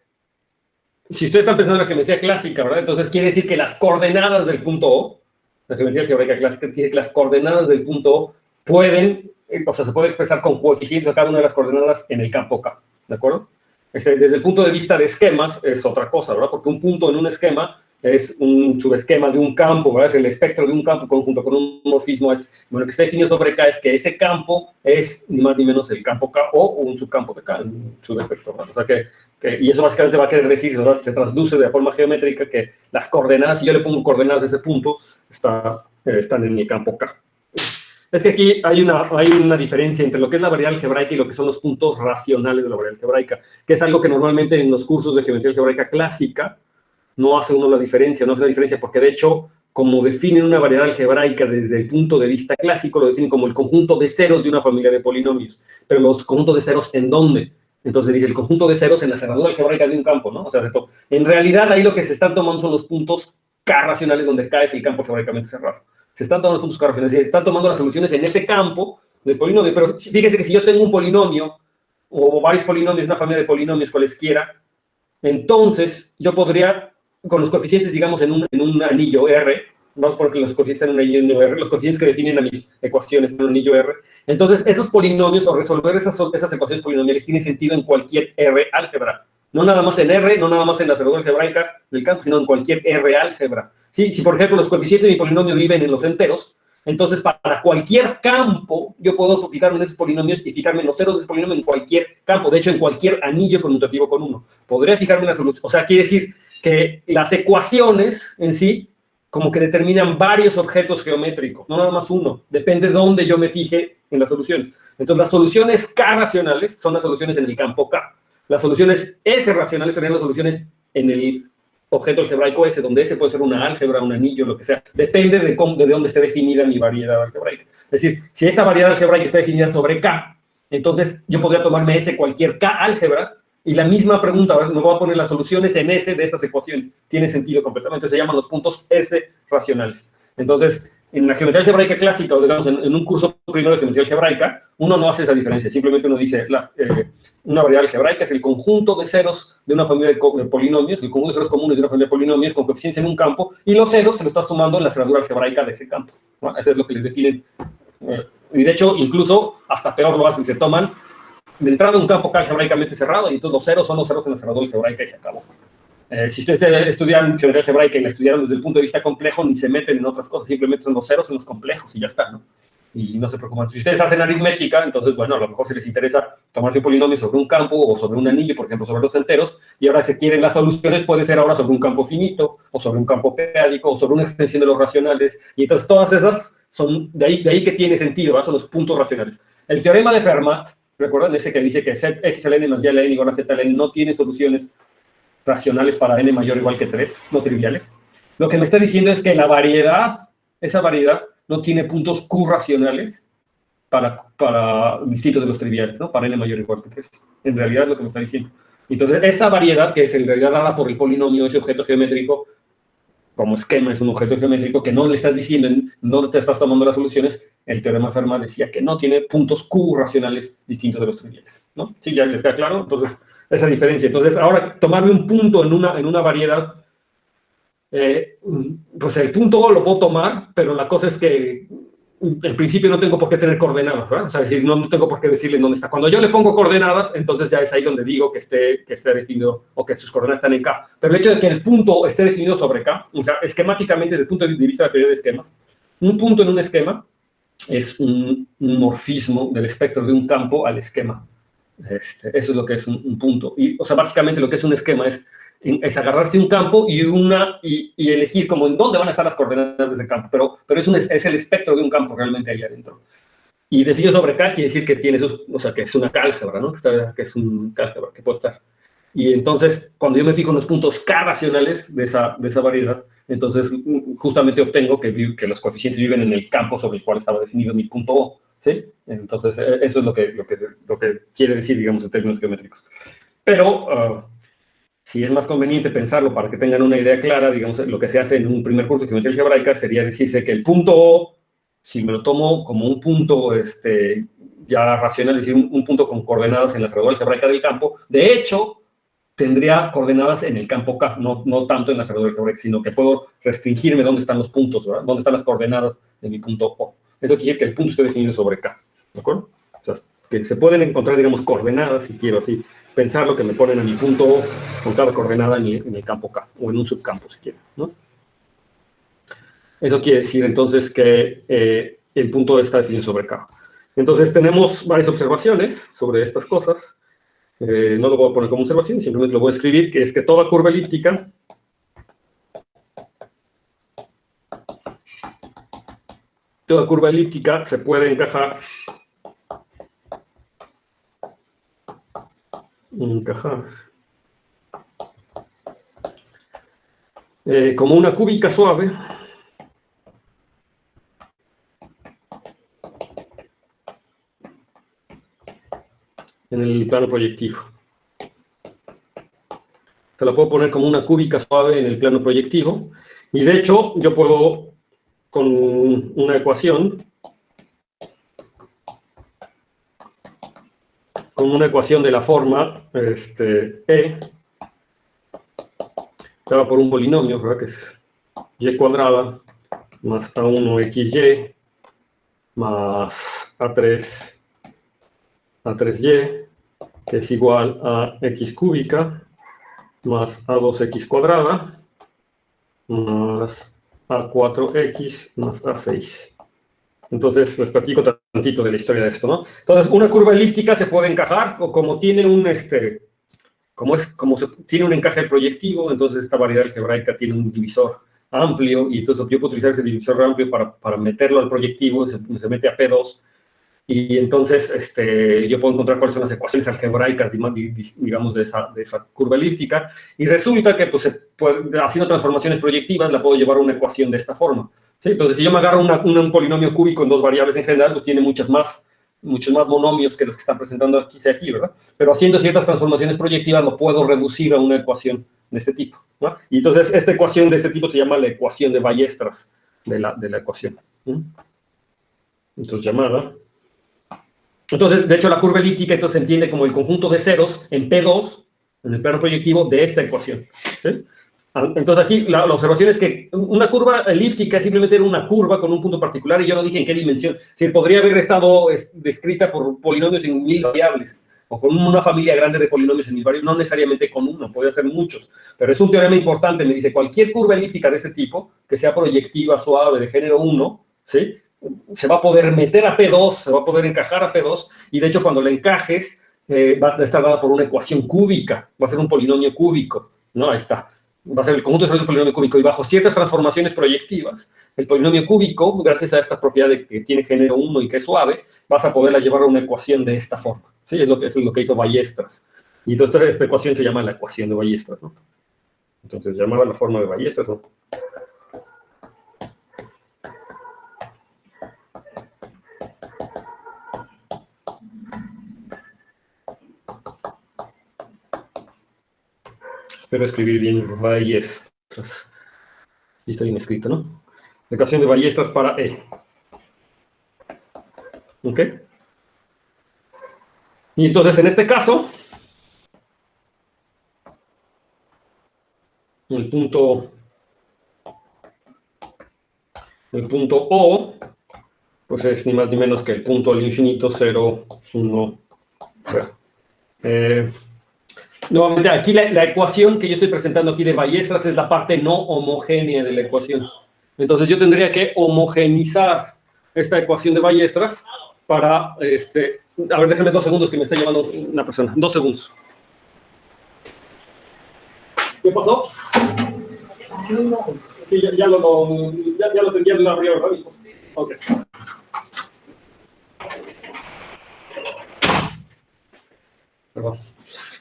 Si ustedes están pensando en la geometría clásica, ¿verdad? Entonces quiere decir que las coordenadas del punto O, la geometría algebraica clásica, dice que las coordenadas del punto O pueden, o sea, se puede expresar con coeficientes a cada una de las coordenadas en el campo K, ¿de acuerdo? Desde el punto de vista de esquemas es otra cosa, ¿verdad? Porque un punto en un esquema es un subesquema de un campo, ¿verdad? Es el espectro de un campo conjunto con un morfismo. Bueno, que está definido sobre K es que ese campo es ni más ni menos el campo K o un subcampo de K, un subespectro, ¿verdad? O sea y eso básicamente va a querer decir, ¿verdad? Se traduce de forma geométrica que las coordenadas, si yo le pongo coordenadas de ese punto, están en el campo K. Es que aquí hay una diferencia entre lo que es la variedad algebraica y lo que son los puntos racionales de la variedad algebraica, que es algo que normalmente en los cursos de geometría algebraica clásica no hace uno la diferencia, no hace la diferencia, porque de hecho, como definen una variedad algebraica desde el punto de vista clásico, lo definen como el conjunto de ceros de una familia de polinomios. Pero los conjuntos de ceros, ¿en dónde? Entonces dice el conjunto de ceros en la cerradura algebraica de un campo, ¿no? O sea, en realidad ahí lo que se están tomando son los puntos K racionales donde K es el campo algebraicamente cerrado. Se están tomando los puntos K racionales, se están tomando las soluciones en ese campo del polinomio. Pero fíjense que si yo tengo un polinomio o varios polinomios, una familia de polinomios cualesquiera, entonces yo podría, con los coeficientes, digamos, en un anillo R, vamos a poner que los coeficientes en un anillo R, los coeficientes que definen a mis ecuaciones en un anillo R, entonces esos polinomios o resolver esas ecuaciones polinomiales tiene sentido en cualquier R álgebra. No nada más en R, no nada más en la cerradura algebraica del campo, sino en cualquier R álgebra. ¿Sí? Si, por ejemplo, los coeficientes de mi polinomio viven en los enteros, entonces para cualquier campo yo puedo fijarme en esos polinomios y fijarme en los ceros de ese polinomio en cualquier campo, de hecho en cualquier anillo conmutativo con 1. Podría fijarme en la solución, o sea, quiere decir que las ecuaciones en sí como que determinan varios objetos geométricos, no nada más uno, depende de dónde yo me fije en las soluciones. Entonces, las soluciones K racionales son las soluciones en el campo K. Las soluciones S racionales serían las soluciones en el objeto algebraico S, donde S puede ser una álgebra, un anillo, lo que sea. Depende de dónde esté definida mi variedad algebraica. Es decir, si esta variedad algebraica está definida sobre K, entonces yo podría tomarme S cualquier K álgebra y la misma pregunta, ¿verdad? Me voy a poner las soluciones en S de estas ecuaciones. Tiene sentido completamente. Se llaman los puntos S racionales. Entonces, en la geometría algebraica clásica, o digamos, en un curso primero de geometría algebraica, uno no hace esa diferencia. Simplemente uno dice, una variedad algebraica es el conjunto de ceros de una familia de polinomios, el conjunto de ceros comunes de una familia de polinomios con coeficientes en un campo, y los ceros te lo estás sumando en la cerradura algebraica de ese campo, ¿no? Eso es lo que les definen. Y de hecho, incluso, hasta peor lo hacen, se toman de entrada un campo K algebraicamente cerrado, y entonces los ceros son los ceros en la cerradura algebraica y se acabó. Si ustedes estudian geometría algebraica y la estudiaron desde el punto de vista complejo, ni se meten en otras cosas, simplemente son los ceros en los complejos y ya está, ¿no? Y no se preocupan. Si ustedes hacen aritmética, entonces, bueno, a lo mejor si les interesa tomarse un polinomio sobre un campo o sobre un anillo, por ejemplo, sobre los enteros, y ahora si quieren las soluciones, puede ser ahora sobre un campo finito, o sobre un campo periódico, o sobre una extensión de los racionales, y entonces todas esas son, de ahí que tiene sentido, ¿verdad? Son los puntos racionales. El teorema de Fermat, ¿recuerdan? Ese que dice que x a la n más y a la n igual a z a la n no tiene soluciones racionales para n mayor o igual que 3, no triviales. Lo que me está diciendo es que la variedad, esa variedad, no tiene puntos q racionales para distintos de los triviales, ¿no? Para n mayor o igual que 3. En realidad es lo que me está diciendo. Entonces, esa variedad, que es en realidad dada por el polinomio, ese objeto geométrico, como esquema es un objeto geométrico que no le estás diciendo, no te estás tomando las soluciones, el teorema de Fermat decía que no tiene puntos q racionales distintos de los triviales, ¿no? ¿Sí? ¿Ya les queda claro? Entonces, esa diferencia. Entonces, ahora, tomarme un punto en una variedad, pues el punto lo puedo tomar, pero la cosa es que en principio no tengo por qué tener coordenadas, ¿verdad? O sea, es decir, no tengo por qué decirle dónde está. Cuando yo le pongo coordenadas, entonces ya es ahí donde digo que esté definido o que sus coordenadas están en K. Pero el hecho de que el punto esté definido sobre K, o sea, esquemáticamente, desde el punto de vista de la teoría de esquemas, un punto en un esquema es un morfismo del espectro de un campo al esquema. Eso es lo que es un punto. Y, o sea, básicamente lo que es un esquema es agarrarse un campo y elegir como en dónde van a estar las coordenadas de ese campo, pero es el espectro de un campo realmente ahí adentro. Y definido sobre K quiere decir que tiene o sea, que es una álgebra, ¿no? Que es un álgebra que puede estar. Y entonces, cuando yo me fijo en los puntos K racionales de esa variedad, entonces justamente obtengo que los coeficientes viven en el campo sobre el cual estaba definido mi punto O, ¿sí? Entonces, eso es lo que quiere decir, digamos, en términos geométricos. Pero si es más conveniente pensarlo para que tengan una idea clara, digamos, lo que se hace en un primer curso de geometría algebraica sería decirse que el punto O, si me lo tomo como un punto ya racional, es decir, un punto con coordenadas en la cerradura algebraica del campo, de hecho, tendría coordenadas en el campo K, no tanto en la cerradura algebraica, sino que puedo restringirme dónde están los puntos, ¿verdad? Dónde están las coordenadas de mi punto O. Eso quiere decir que el punto esté definido sobre K, ¿de acuerdo? O sea, que se pueden encontrar, digamos, coordenadas, si quiero así, pensar lo que me ponen a mi punto O con cada coordenada en el campo K, o en un subcampo, si quiero, ¿no? Eso quiere decir, entonces, que el punto O está definido sobre K. Entonces, tenemos varias observaciones sobre estas cosas. No lo voy a poner como observación, simplemente lo voy a escribir, que es que toda curva elíptica se puede encajar como una cúbica suave en el plano proyectivo. Se la puedo poner como una cúbica suave en el plano proyectivo, y de hecho yo puedo, con una ecuación de la forma E, dada por un polinomio, ¿verdad? Que es y cuadrada más A1xy más A3y, que es igual a x cúbica más A2x cuadrada más A4x más A6. Entonces, les platico tantito de la historia de esto, ¿no? Entonces, una curva elíptica se puede encajar, o como tiene tiene un encaje proyectivo, entonces esta variedad algebraica tiene un divisor amplio, y entonces yo puedo utilizar ese divisor amplio para meterlo al proyectivo, se mete a P2, y entonces yo puedo encontrar cuáles son las ecuaciones algebraicas, digamos, de esa curva elíptica, y resulta que, pues, haciendo transformaciones proyectivas, la puedo llevar a una ecuación de esta forma. ¿Sí? Entonces, si yo me agarro un polinomio cúbico en dos variables en general, pues tiene muchos más monomios que los que están presentando aquí, ¿verdad? Pero haciendo ciertas transformaciones proyectivas, lo puedo reducir a una ecuación de este tipo, ¿no? Y entonces, esta ecuación de este tipo se llama la ecuación de Ballestras de la ecuación. Entonces, Entonces, de hecho, la curva elíptica entonces se entiende como el conjunto de ceros en P2, en el plano proyectivo, de esta ecuación. ¿Sí? Entonces, aquí la observación es que una curva elíptica es simplemente una curva con un punto particular, y yo no dije en qué dimensión. Si podría haber estado descrita por polinomios en 1000 variables, o con una familia grande de polinomios en 1000 variables, no necesariamente con uno, podría ser muchos. Pero es un teorema importante, me dice, cualquier curva elíptica de este tipo, que sea proyectiva, suave, de género 1, ¿sí?, se va a poder meter a P2, se va a poder encajar a P2, y de hecho cuando la encajes va a estar dada por una ecuación cúbica, va a ser un polinomio cúbico, ¿no? Ahí está. Va a ser el conjunto de ceros de un polinomio cúbico, y bajo ciertas transformaciones proyectivas, el polinomio cúbico, gracias a esta propiedad de que tiene género 1 y que es suave, vas a poderla llevar a una ecuación de esta forma. ¿Sí? Es lo que hizo Ballestras. Y entonces esta ecuación se llama la ecuación de Ballestras, ¿no? Entonces, llamada la forma de Ballestras, ¿no? Espero escribir bien Ballestras. Y está bien escrito, ¿no? La ecuación de Ballestras para E. ¿Ok? Y entonces, en este caso, el punto O pues es ni más ni menos que el punto al infinito 0, 1, 0. Nuevamente, aquí la ecuación que yo estoy presentando aquí de Ballestras es la parte no homogénea de la ecuación. Entonces yo tendría que homogeneizar esta ecuación de Ballestras para, a ver, déjenme 2 segundos que me está llamando una persona. 2 segundos. ¿Qué pasó? Sí, ya lo abrió, ¿verdad? Ok. Perdón.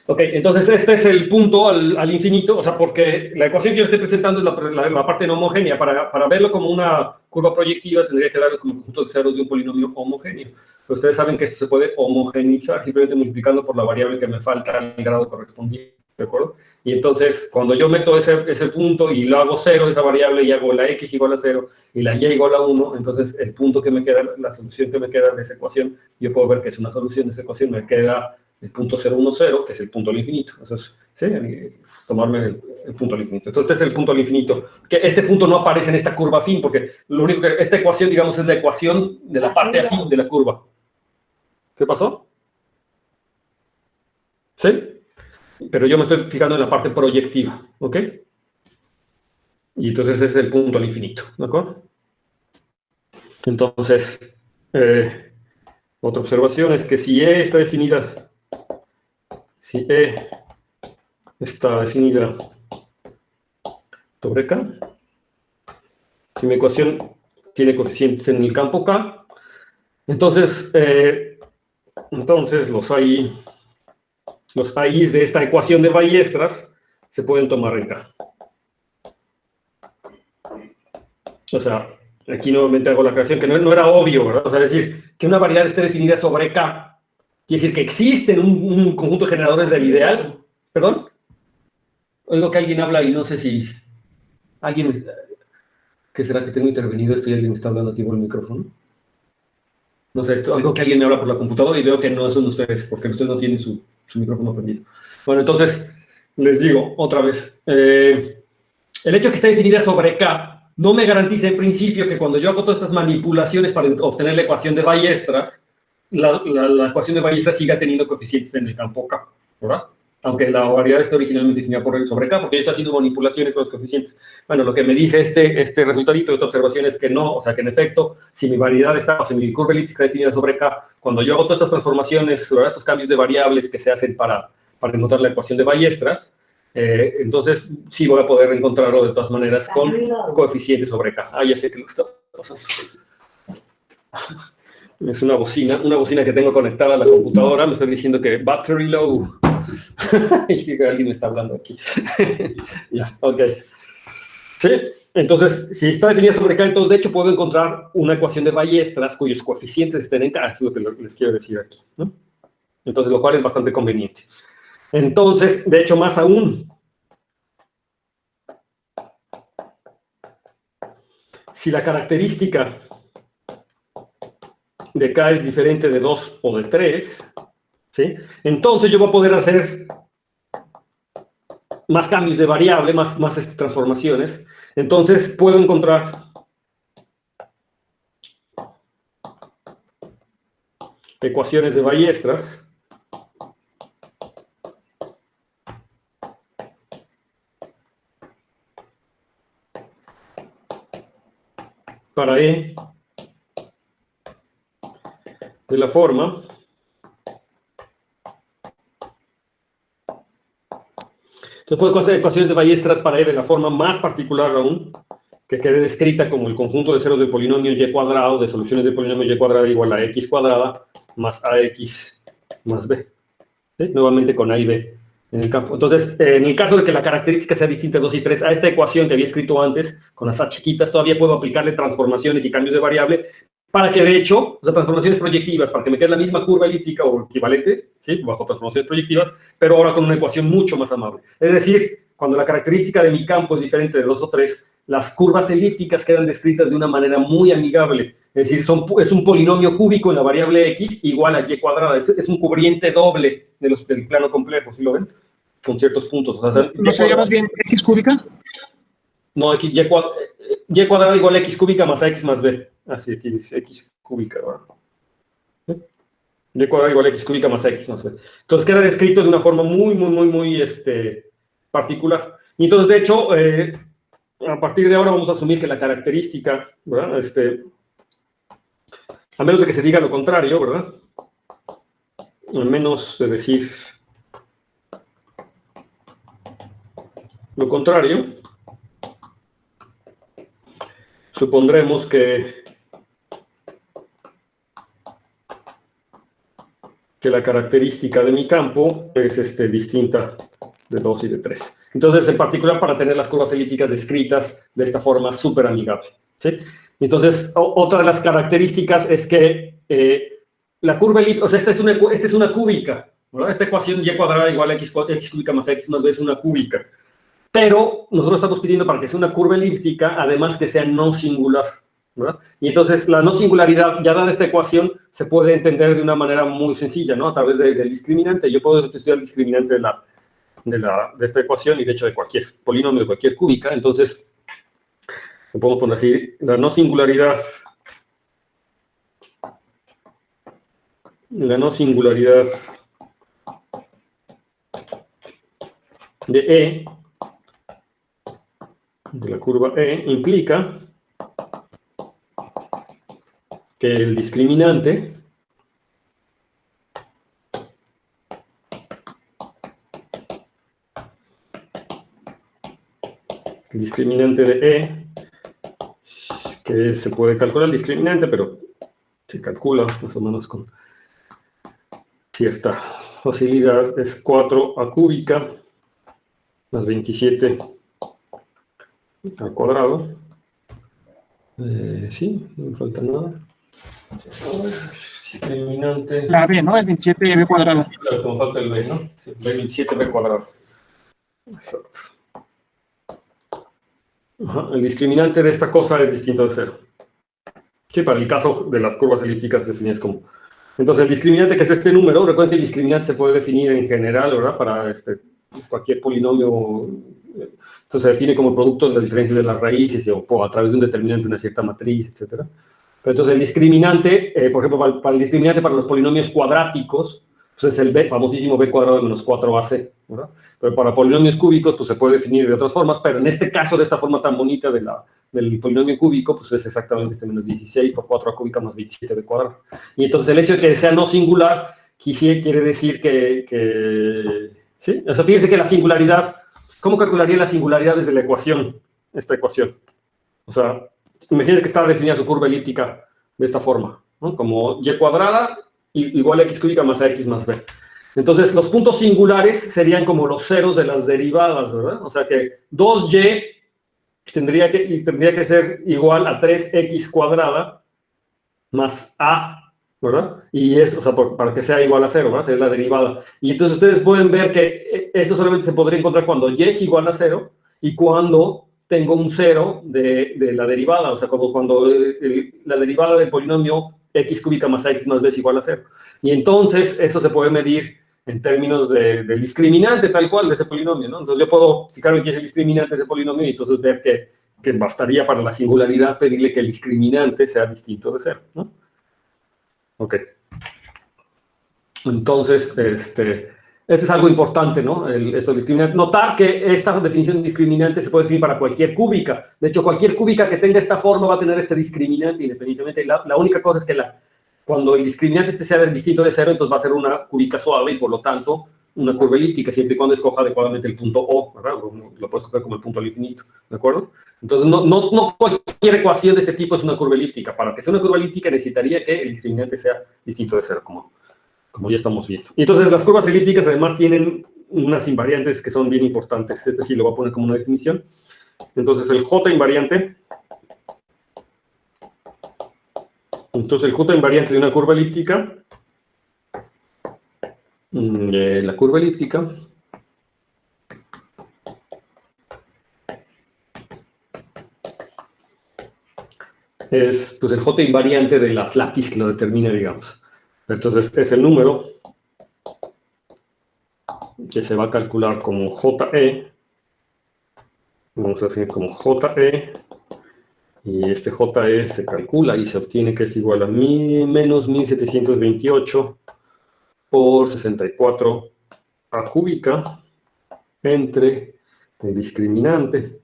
Ok, entonces este es el punto al infinito, o sea, porque la ecuación que yo estoy presentando es la parte no homogénea. Para verlo como una curva proyectiva tendría que darle como conjunto de ceros de un polinomio homogéneo. Pero ustedes saben que esto se puede homogeneizar simplemente multiplicando por la variable que me falta al grado correspondiente, ¿de acuerdo? Y entonces, cuando yo meto ese punto y lo hago 0, esa variable, y hago la x igual a 0 y la y igual a 1, entonces el punto que me queda, la solución que me queda de esa ecuación, yo puedo ver que es una solución de esa ecuación, me queda el punto 0, 1, 0, que es el punto al infinito. Entonces, ¿sí? Tomarme el punto al infinito. Entonces, este es el punto al infinito. Que este punto no aparece en esta curva afín, porque lo único que esta ecuación, digamos, es la ecuación de la parte afín de la curva. ¿Qué pasó? ¿Sí? Pero yo me estoy fijando en la parte proyectiva, ¿ok? Y entonces ese es el punto al infinito, ¿de acuerdo? Entonces, otra observación es que si E está definida, sobre K, si mi ecuación tiene coeficientes en el campo K, entonces los AIs de esta ecuación de Ballestras se pueden tomar en K. O sea, aquí nuevamente hago la aclaración que no era obvio, ¿verdad? O sea, es decir, que una variedad esté definida sobre K, quiere decir que existen un conjunto de generadores del ideal. ¿Perdón? Oigo que alguien habla y no sé si alguien... ¿Qué será que tengo intervenido esto y alguien me está hablando aquí por el micrófono? No sé, oigo que alguien me habla por la computadora y veo que no son ustedes, porque ustedes no tienen su micrófono prendido. Bueno, entonces, les digo otra vez. El hecho de que esté definida sobre K no me garantiza en principio que cuando yo hago todas estas manipulaciones para obtener la ecuación de Ballestras, la ecuación de Ballestras siga teniendo coeficientes en el campo K, ¿verdad? Aunque la variedad esté originalmente definida sobre K, porque yo estoy haciendo manipulaciones con los coeficientes. Bueno, lo que me dice este resultadito de esta observación es que no, o sea, que en efecto, si mi variedad está, o si mi curva elíptica está definida sobre K, cuando yo hago todas estas transformaciones, sobre estos cambios de variables que se hacen para encontrar la ecuación de Ballestras, entonces sí voy a poder encontrarlo de todas maneras con coeficientes sobre K. Ah, ya sé que lo está pasando. Es una bocina que tengo conectada a la computadora, me está diciendo que battery low. Y alguien me está hablando aquí. Ya, ok. Sí, entonces, si está definida sobre K, entonces de hecho puedo encontrar una ecuación de Ballestras cuyos coeficientes estén en K, eso es lo que les quiero decir aquí, ¿no? Entonces, lo cual es bastante conveniente. Entonces, de hecho, más aún, si la característica de K es diferente de 2 o de 3, ¿sí? Entonces yo voy a poder hacer más cambios de variable, más transformaciones. Entonces puedo encontrar ecuaciones de Ballestras para E de la forma puedo hacer ecuaciones de Ballestras para E de la forma más particular aún, que quede descrita como el conjunto de ceros del polinomio y cuadrado, de soluciones del polinomio y cuadrado igual a x cuadrada más ax más b. ¿Sí? Nuevamente con a y b en el campo. Entonces, en el caso de que la característica sea distinta de 2 y 3, a esta ecuación que había escrito antes, con las a chiquitas, todavía puedo aplicarle transformaciones y cambios de variable para que, de hecho, o sea, transformaciones proyectivas, para que me quede la misma curva elíptica o equivalente, ¿sí? Bajo transformaciones proyectivas, pero ahora con una ecuación mucho más amable. Es decir, cuando la característica de mi campo es diferente de 2 o 3, las curvas elípticas quedan descritas de una manera muy amigable. Es decir, es un polinomio cúbico en la variable x igual a y cuadrada. Es un cubriente doble del plano complejo, ¿sí lo ven? Con ciertos puntos. O sea, ¿No sería más bien x cúbica? No, y cuadrada igual a x cúbica más ax más b. Así aquí dice x cúbica, ¿verdad? Y cuadrada igual a x cúbica más x más b. Entonces queda descrito de una forma muy particular. Y entonces, de hecho, a partir de ahora vamos a asumir que la característica, ¿verdad? A menos de que se diga lo contrario, ¿verdad? Al menos de decir lo contrario, supondremos que la característica de mi campo es distinta de 2 y de 3. Entonces, en particular, para tener las curvas elípticas descritas de esta forma súper amigable, ¿sí? Entonces, otra de las características es que la curva elíptica, o sea, esta es una cúbica, ¿verdad? Esta ecuación y cuadrada igual a x cúbica más x más b es una cúbica. Pero nosotros estamos pidiendo para que sea una curva elíptica, además que sea no singular, ¿verdad? Y entonces la no singularidad, ya dada esta ecuación, se puede entender de una manera muy sencilla, ¿no? A través del discriminante. Yo puedo estudiar el discriminante de esta ecuación y de hecho de cualquier polinomio, de cualquier cúbica. Entonces, lo podemos poner así, la no singularidad de E, de la curva E, implica que el discriminante de E, que se puede calcular el discriminante, pero se calcula más o menos con cierta facilidad, es 4a cúbica más 27 al cuadrado. Sí, no me falta nada. Discriminante. La B, ¿no? Es 27b cuadrada. Claro, como falta el b, ¿no? Sí, b27b cuadrado. Exacto. Ajá, el discriminante de esta cosa es distinto de 0. Sí, para el caso de las curvas elípticas definidas como. Entonces, el discriminante, que es este número, recuerden que el discriminante se puede definir en general, ¿verdad? Para cualquier polinomio. Entonces, se define como producto de las diferencias de las raíces o a través de un determinante, una cierta matriz, etc. Pero entonces, el discriminante, por ejemplo, para el discriminante para los polinomios cuadráticos, pues es el b, famosísimo b cuadrado menos 4ac, ¿verdad? Pero para polinomios cúbicos, pues se puede definir de otras formas, pero en este caso, de esta forma tan bonita del polinomio cúbico, pues es exactamente menos 16 por 4a cúbica más 27b cuadrado. Y entonces el hecho de que sea no singular, quiere decir ¿sí? O sea, fíjense que la singularidad, ¿cómo calcularía la singularidad desde la ecuación? Esta ecuación. O sea, imagínense que está definida su curva elíptica de esta forma, ¿no? Como y cuadrada igual a x cúbica más ax más b. Entonces, los puntos singulares serían como los ceros de las derivadas, ¿verdad? O sea que 2y tendría que ser igual a 3x cuadrada más a, ¿verdad? Y eso, o sea, para que sea igual a 0, ¿verdad? Sería la derivada. Y entonces ustedes pueden ver que eso solamente se podría encontrar cuando y es igual a 0 y cuando tengo un 0 de la derivada, o sea, como cuando la derivada del polinomio x cúbica más x más b es igual a 0. Y entonces eso se puede medir en términos del discriminante tal cual de ese polinomio, ¿no? Entonces yo puedo fijarme que es el discriminante de ese polinomio y entonces ver que bastaría para la singularidad pedirle que el discriminante sea distinto de 0, ¿no? Ok. Entonces, este es algo importante, ¿no? Esto discriminante. Notar que esta definición de discriminante se puede definir para cualquier cúbica. De hecho, cualquier cúbica que tenga esta forma va a tener este discriminante independientemente. La única cosa es que cuando el discriminante sea distinto de 0, entonces va a ser una cúbica suave y por lo tanto una curva elíptica, siempre y cuando escoja adecuadamente el punto O, ¿verdad? Lo puedes escoger como el punto al infinito, ¿de acuerdo? Entonces, no cualquier ecuación de este tipo es una curva elíptica. Para que sea una curva elíptica necesitaría que el discriminante sea distinto de 0, como ya estamos viendo. Y entonces las curvas elípticas además tienen unas invariantes que son bien importantes. Este sí lo voy a poner como una definición. Entonces el J invariante. Entonces el J invariante de una curva elíptica. La curva elíptica es pues, el J invariante de la lattice que lo determina, digamos. Entonces es el número que se va a calcular como JE. Vamos a decir como JE Y este JE se calcula y se obtiene que es igual a menos 1728 por 64 a cúbica entre el discriminante,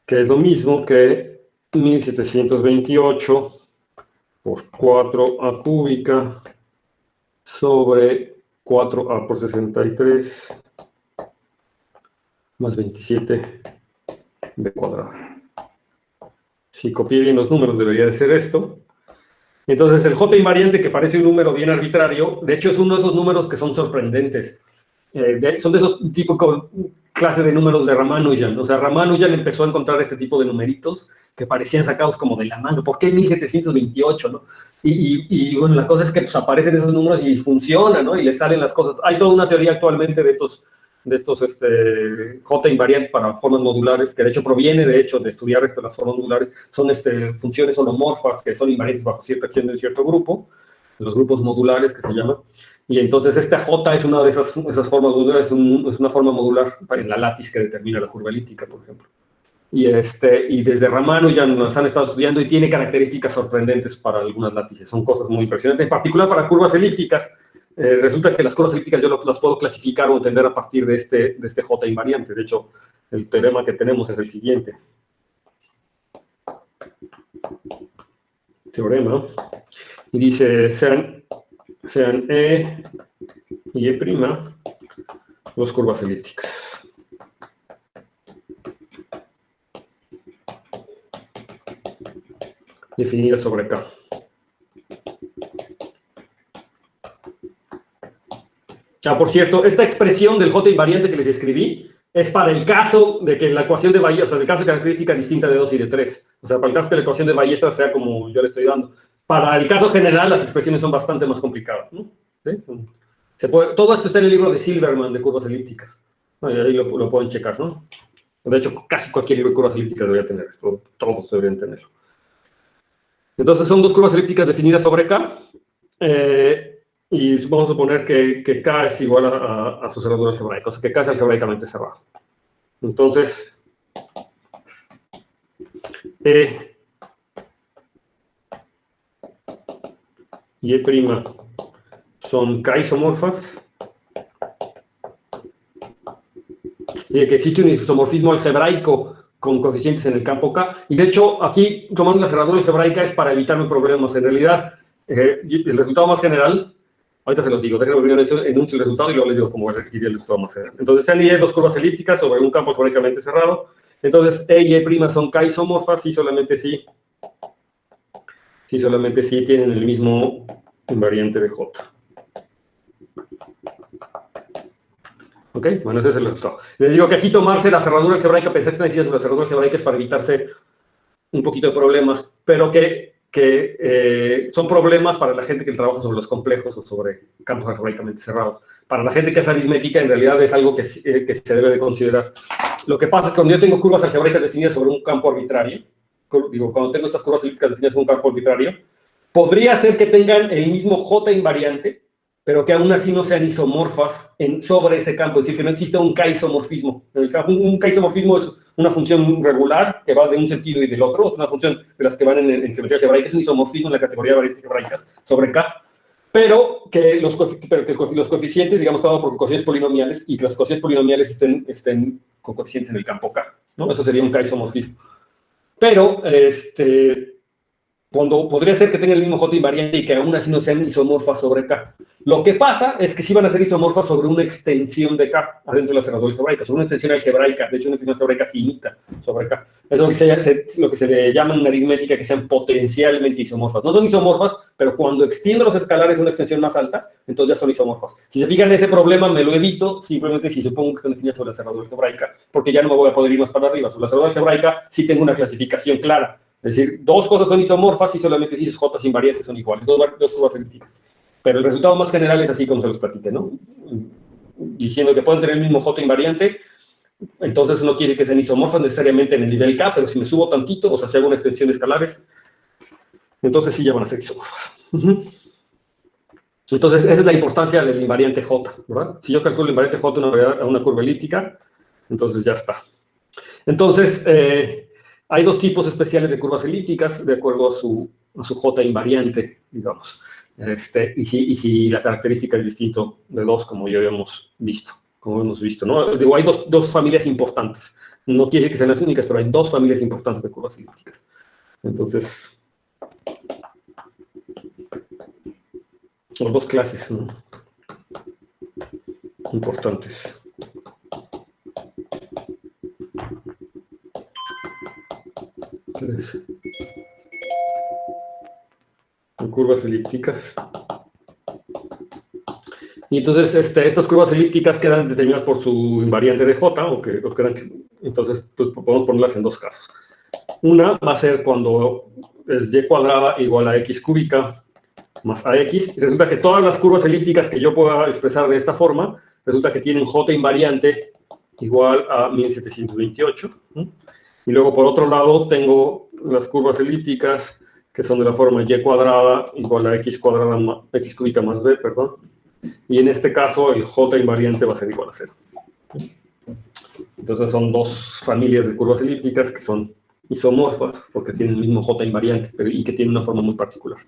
que es lo mismo que 1728 por 4a cúbica sobre 4a por 63 más 27 b cuadrado. Si copié bien los números, debería de ser esto. Entonces, el J invariante, que parece un número bien arbitrario, de hecho es uno de esos números que son sorprendentes. Son de esos tipos clase de números de Ramanujan. O sea, Ramanujan empezó a encontrar este tipo de numeritos que parecían sacados como de la manga. ¿Por qué 1728, no? Y bueno, la cosa es que pues, aparecen esos números y funcionan, ¿no? Y le salen las cosas. Hay toda una teoría actualmente de estos J invariantes para formas modulares, que de hecho proviene de estudiar las formas modulares. Son funciones holomorfas que son invariantes bajo cierta acción de cierto grupo, los grupos modulares que se llaman. Y entonces esta J es una de esas formas modulares, es una forma modular en la látiz que determina la curva elíptica, por ejemplo. Y desde Ramanujan nos han estado estudiando y tiene características sorprendentes para algunas látices. Son cosas muy impresionantes, en particular para curvas elípticas. Resulta que las curvas elípticas yo las puedo clasificar o entender a partir de este J invariante. De hecho, el teorema que tenemos es el siguiente. Teorema. Y dice, sean E y E' dos curvas elípticas. Definidas sobre K. Por cierto, esta expresión del J invariante que les escribí es para el caso de que la ecuación de Ballestas, o sea, el caso de característica distinta de 2 y de 3. O sea, para el caso que la ecuación de Ballestas sea como yo le estoy dando. Para el caso general, las expresiones son bastante más complicadas, ¿no? ¿Sí? Todo esto está en el libro de Silverman de curvas elípticas. Ahí lo pueden checar, ¿no? De hecho, casi cualquier libro de curvas elípticas debería tener esto. Todos deberían tenerlo. Entonces, son dos curvas elípticas definidas sobre K. Y vamos a suponer que K es igual a su cerradura algebraica, o sea, que K es algebraicamente cerrado. Entonces, E y E' son K isomorfas, y que existe un isomorfismo algebraico con coeficientes en el campo K. Y de hecho, aquí tomando la cerradura algebraica es para evitarme problemas. En realidad, el resultado más general, ahorita se los digo, déjenme primero enuncio el resultado y luego les digo cómo iría el resultado más general. Entonces, sean Y dos curvas elípticas sobre un campo algebraicamente cerrado. Entonces, E y E' son K isomorfas y solamente si tienen el mismo invariante de J. ¿Ok? Bueno, ese es el resultado. Les digo que aquí tomarse la cerradura algebraica, pensar que están definidas sobre la cerradura algebraica es para evitarse un poquito de problemas, pero que son problemas para la gente que trabaja sobre los complejos o sobre campos algebraicamente cerrados. Para la gente que hace aritmética, en realidad es algo que se debe de considerar. Lo que pasa es que cuando yo tengo curvas algebraicas definidas sobre un campo arbitrario, cuando tengo estas curvas elípticas definidas sobre un campo arbitrario, podría ser que tengan el mismo J invariante, pero que aún así no sean isomorfas sobre ese campo, es decir, que no exista un K-isomorfismo. Un K-isomorfismo es una función regular que va de un sentido y del otro, una función de las que van en geometría algebraica, es un isomorfismo en la categoría de variantes algebraicas sobre K, pero que los coeficientes, digamos, están por coeficientes polinomiales y que los coeficientes polinomiales estén con coeficientes en el campo K, ¿no? Eso sería un K-isomorfismo. Pero, cuando podría ser que tenga el mismo J invariante y que aún así no sean isomorfas sobre K. Lo que pasa es que sí van a ser isomorfas sobre una extensión de K adentro de la cerradura algebraica, sobre una extensión algebraica, de hecho una extensión algebraica finita sobre K. Eso es lo que se le llama en aritmética que sean potencialmente isomorfas. No son isomorfas, pero cuando extiendo los escalares a una extensión más alta, entonces ya son isomorfas. Si se fijan en ese problema, me lo evito simplemente si supongo que están definidas sobre la cerradura algebraica, porque ya no me voy a poder ir más para arriba. Sobre la cerradura algebraica sí tengo una clasificación clara. Es decir, dos cosas son isomorfas y solamente si sus J invariantes son iguales, dos curvas elípticas. Pero el resultado más general es así como se los platiqué, ¿no? Diciendo que pueden tener el mismo J invariante, entonces no quiere que sean isomorfas necesariamente en el nivel K, pero si me subo tantito, o sea, si hago una extensión de escalares, entonces sí ya van a ser isomorfas. Entonces, esa es la importancia del invariante J, ¿verdad? Si yo calculo el invariante J a una curva elíptica, entonces ya está. Entonces, hay dos tipos especiales de curvas elípticas de acuerdo a su J invariante, digamos. Y si la característica es distinto de dos, como ya habíamos visto. ¿No? Digo, hay dos familias importantes. No quiere decir que sean las únicas, pero hay dos familias importantes de curvas elípticas. Entonces, son dos clases, ¿no? Importantes. En curvas elípticas. Y entonces estas curvas elípticas quedan determinadas por su invariante de J, entonces pues, podemos ponerlas en dos casos. Una va a ser cuando es y cuadrada igual a x cúbica más ax. Y resulta que todas las curvas elípticas que yo pueda expresar de esta forma, resulta que tienen J invariante igual a 1728. Y luego, por otro lado, tengo las curvas elípticas que son de la forma y cuadrada igual a x cuadrada x cúbica más b, perdón. Y en este caso, el J invariante va a ser igual a 0. Entonces, son dos familias de curvas elípticas que son isomorfas, porque tienen el mismo J invariante, y que tienen una forma muy particular.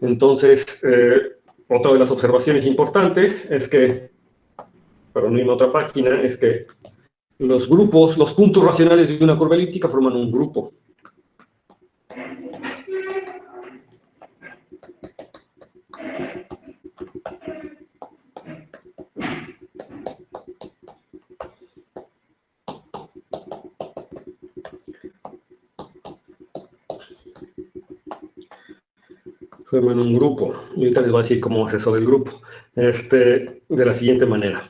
Entonces, otra de las observaciones importantes es que, para no irme a otra página, es que los grupos, los puntos racionales de una curva elíptica forman un grupo. Forman un grupo. Y ahorita les voy a decir cómo es eso del grupo. De la siguiente manera.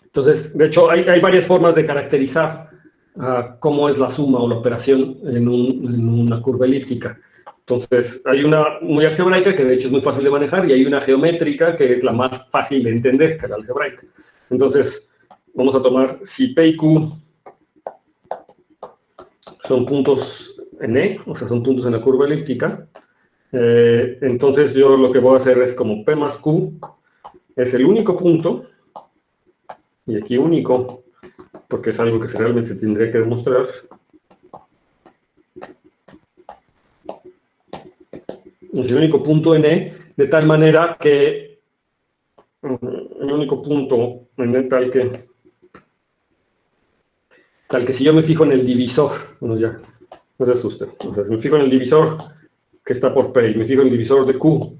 Entonces, de hecho, hay varias formas de caracterizar cómo es la suma o la operación en una curva elíptica. Entonces, hay una muy algebraica, que de hecho es muy fácil de manejar, y hay una geométrica, que es la más fácil de entender, que es la algebraica. Entonces, vamos a tomar si P y Q son puntos en E, o sea, son puntos en la curva elíptica. Entonces, yo lo que voy a hacer es como P más Q es el único punto, y aquí único, porque es algo que realmente se tendría que demostrar. Es el único punto en E, de tal manera que el único punto en E tal que si yo me fijo en el divisor, bueno, ya, no se asusten, o sea, si me fijo en el divisor que está por P y me fijo en el divisor de Q,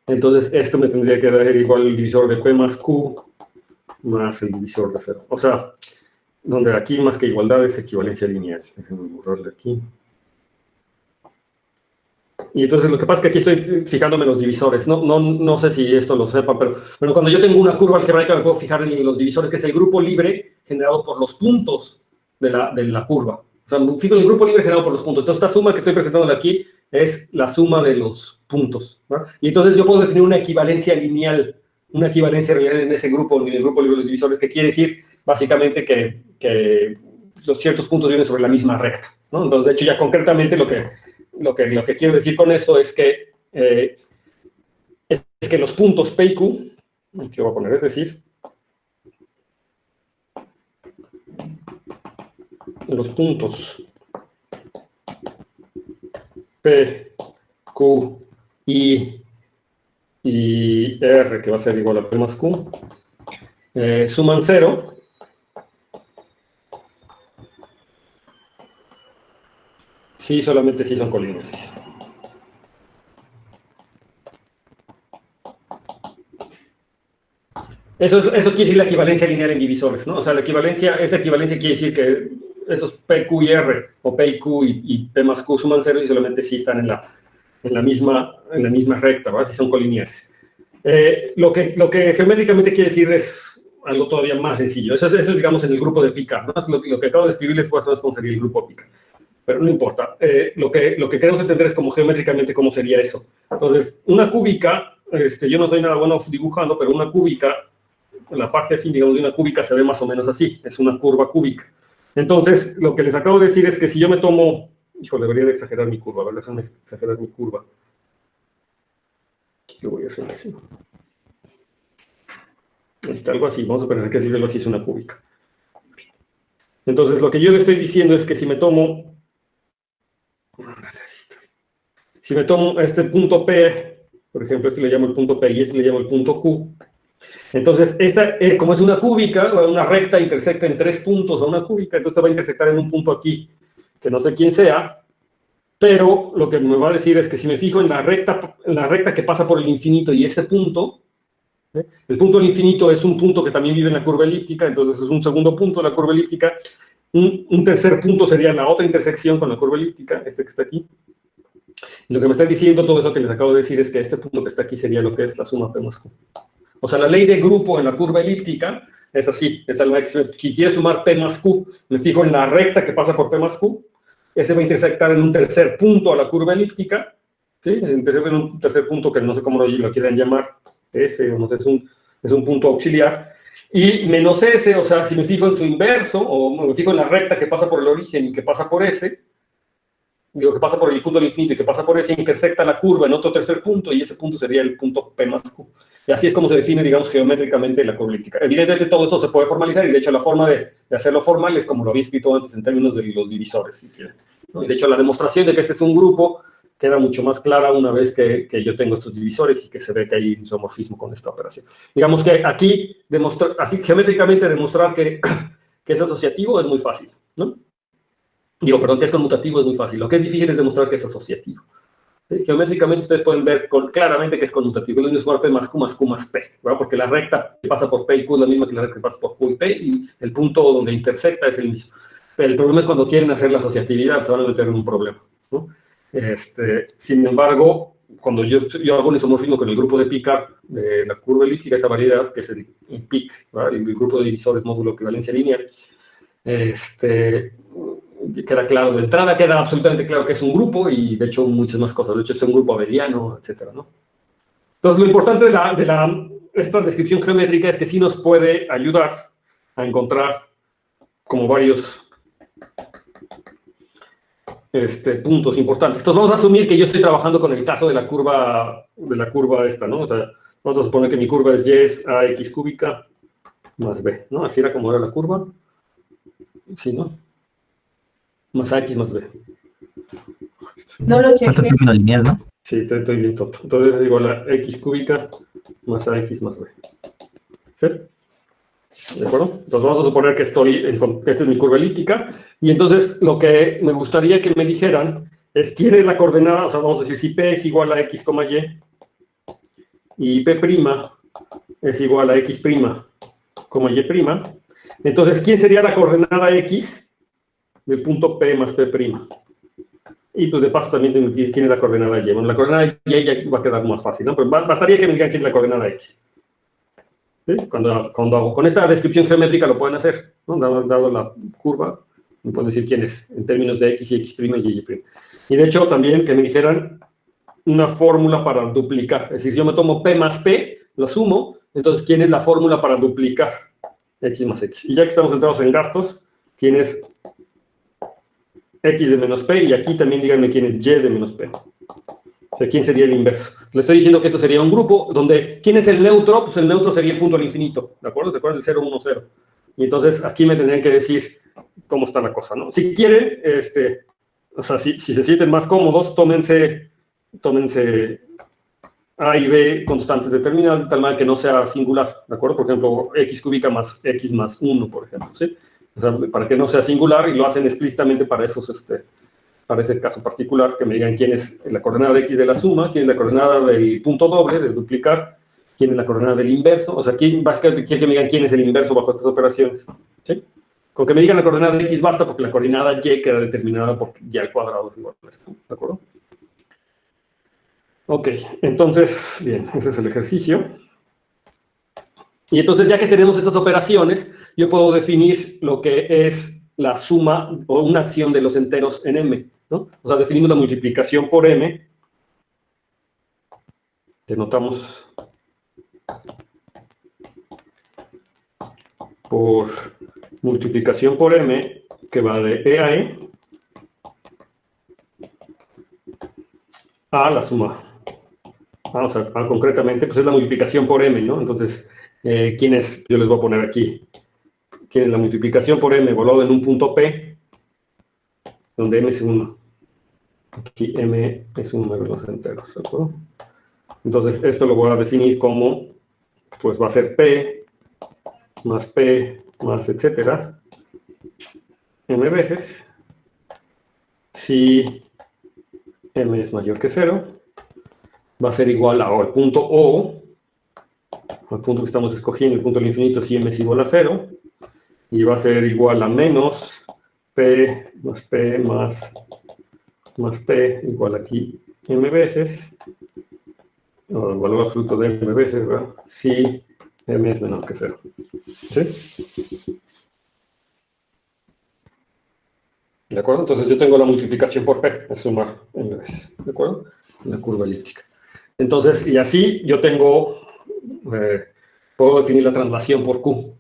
entonces esto me tendría que dar igual el divisor de P más Q más el divisor de 0. O sea, donde aquí más que igualdad es equivalencia lineal. Déjenme borrarle aquí. Y entonces lo que pasa es que aquí estoy fijándome en los divisores. No sé si esto lo sepan, pero cuando yo tengo una curva algebraica me puedo fijar en los divisores, que es el grupo libre generado por los puntos de la curva. O sea, me fijo en el grupo libre generado por los puntos. Entonces esta suma que estoy presentando aquí es la suma de los puntos, ¿no? Y entonces yo puedo definir una equivalencia lineal, una equivalencia real en ese grupo, en el grupo libre de los divisores, que quiere decir básicamente que los ciertos puntos vienen sobre la misma recta, ¿no? Entonces, de hecho, ya concretamente lo que quiero decir con esto es que los puntos P y Q, aquí lo voy a poner, es decir, los puntos P, Q, I y R, que va a ser igual a P más Q, suman 0. Sí, solamente si son colineales. Eso quiere decir la equivalencia lineal en divisores, ¿no? O sea, esa equivalencia quiere decir que esos P, Q y R, o P y Q y P más Q suman 0 y solamente si están en la misma recta, ¿verdad? Si son colineales. Lo que geométricamente quiere decir es algo todavía más sencillo. Eso es digamos, en el grupo de Picard, ¿no? Lo que acabo de escribirles fue cómo sería el grupo Picard. Pero no importa. Lo que queremos entender es como geométricamente cómo sería eso. Entonces, una cúbica, yo no soy nada bueno dibujando, pero una cúbica, la parte fin, digamos, de una cúbica se ve más o menos así. Es una curva cúbica. Entonces, lo que les acabo de decir es que si yo me tomo... Híjole, debería de exagerar mi curva. A ver, déjame exagerar mi curva. Aquí lo voy a hacer así. Está algo así. Vamos a poner que decirlo así, es una cúbica. Entonces, lo que yo le estoy diciendo es que si me tomo este punto P, por ejemplo, este le llamo el punto P y este le llamo el punto Q, entonces, esta, como es una cúbica, o una recta intersecta en 3 puntos a una cúbica, entonces va a intersectar en un punto aquí, que no sé quién sea, pero lo que me va a decir es que si me fijo en la recta que pasa por el infinito y ese punto, el punto del infinito es un punto que también vive en la curva elíptica, entonces es un segundo punto de la curva elíptica. Un tercer punto sería la otra intersección con la curva elíptica, este que está aquí. Y lo que me está diciendo todo eso que les acabo de decir es que este punto que está aquí sería lo que es la suma P más Q. O sea, la ley de grupo en la curva elíptica es así. Si quiero sumar P más Q, me fijo en la recta que pasa por P más Q, ese va a intersectar en un tercer punto a la curva elíptica, ¿sí? En un tercer punto que no sé cómo lo quieran llamar, S, o no sé, es un punto auxiliar, y menos S, o sea, si me fijo en su inverso, o me fijo en la recta que pasa por el origen y que pasa por S, digo que pasa por el punto del infinito y que pasa por S, intersecta la curva en otro tercer punto, y ese punto sería el punto P más Q. Y así es como se define, digamos, geométricamente la curva elíptica. Evidentemente todo eso se puede formalizar, y de hecho la forma de hacerlo formal es como lo había escrito antes en términos de los divisores, si quieren, ¿no? Y de hecho la demostración de que este es un grupo queda mucho más clara una vez que yo tengo estos divisores y que se ve que hay isomorfismo con esta operación. Digamos que aquí, así geométricamente demostrar que es asociativo es muy fácil, ¿no? Digo, perdón, que es conmutativo es muy fácil. Lo que es difícil es demostrar que es asociativo. ¿Sí? Geométricamente ustedes pueden ver claramente que es conmutativo. Es lo mismo P más Q más Q más P, ¿verdad? Porque la recta que pasa por P y Q es la misma que la recta que pasa por Q y P, y el punto donde intersecta es el mismo. Pero el problema es cuando quieren hacer la asociatividad, se van a meter en un problema, ¿no? Sin embargo, cuando yo hago un isomorfismo con el grupo de Picard, de la curva elíptica, esa variedad, que es el PIC, ¿verdad? El grupo de divisores módulo equivalencia lineal, queda claro, de entrada queda absolutamente claro que es un grupo, y de hecho muchas más cosas, de hecho es un grupo abeliano, etcétera, ¿no? Entonces lo importante de esta descripción geométrica es que sí nos puede ayudar a encontrar como varios puntos importantes. Entonces vamos a asumir que yo estoy trabajando con el caso de la curva esta, ¿no? O sea, vamos a suponer que mi curva es Y es AX cúbica más B, ¿no? Así era como era la curva. Sí, ¿no? Más AX más B. No lo chequé. Falta el término lineal, ¿no? Sí, estoy bien tonto. Entonces es igual a X cúbica más AX más B. ¿Sí? ¿De acuerdo? Entonces vamos a suponer que esta es mi curva elíptica, y entonces lo que me gustaría que me dijeran es quién es la coordenada, o sea, vamos a decir si P es igual a X, Y P' es igual a X', Y', entonces ¿quién sería la coordenada X del punto P más P'? Y pues de paso también tengo que decir quién es la coordenada Y. Bueno, la coordenada Y ya va a quedar más fácil, ¿no? Pero bastaría que me digan quién es la coordenada X. ¿Sí? Cuando hago con esta descripción geométrica lo pueden hacer, ¿no? Dado la curva, me pueden decir quién es, en términos de X y X' y Y'. Y de hecho también que me dijeran una fórmula para duplicar. Es decir, si yo me tomo P más P, lo sumo, entonces ¿quién es la fórmula para duplicar X más X? Y ya que estamos centrados en gastos, ¿quién es X de menos P? Y aquí también díganme quién es Y de menos P. O sea, ¿quién sería el inverso? Le estoy diciendo que esto sería un grupo donde, ¿quién es el neutro? Pues el neutro sería el punto al infinito, ¿de acuerdo? ¿Se acuerdan del 0, 1, 0? Y entonces aquí me tendrían que decir cómo está la cosa, ¿no? Si quieren, o sea, si se sienten más cómodos, tómense A y B constantes determinadas, de tal manera que no sea singular, ¿de acuerdo? Por ejemplo, X cúbica más X más 1, por ejemplo, ¿sí? O sea, para que no sea singular, y lo hacen explícitamente para esos, para ese caso particular, que me digan quién es la coordenada de X de la suma, quién es la coordenada del punto doble, de duplicar, quién es la coordenada del inverso, o sea, básicamente quiero que me digan quién es el inverso bajo estas operaciones, ¿sí? Con que me digan la coordenada de X basta, porque la coordenada Y queda determinada por Y al cuadrado es igual a esto, ¿de acuerdo? Ok, entonces, bien, ese es el ejercicio. Y entonces, ya que tenemos estas operaciones, yo puedo definir lo que es la suma o una acción de los enteros en M, ¿no? O sea, definimos la multiplicación por M. Denotamos por multiplicación por M, que va de E a E, a la suma. O sea, concretamente, pues es la multiplicación por M, ¿no? Entonces, ¿quién es? Yo les voy a poner aquí. tiene la multiplicación por m evaluado en un punto P, donde m es 1. Aquí m es un número de los enteros, ¿de acuerdo? Entonces, esto lo voy a definir como, pues va a ser P más etcétera, m veces, si m es mayor que 0, va a ser igual a el punto O, al punto que estamos escogiendo, el punto del infinito, si m es igual a 0, y va a ser igual a menos P más P igual aquí m veces, o el valor absoluto de m veces, ¿verdad? Si m es menor que 0. ¿Sí? ¿De acuerdo? Entonces yo tengo la multiplicación por P, es sumar m veces. ¿De acuerdo? La curva elíptica. Entonces, y así yo tengo, puedo definir la translación por Q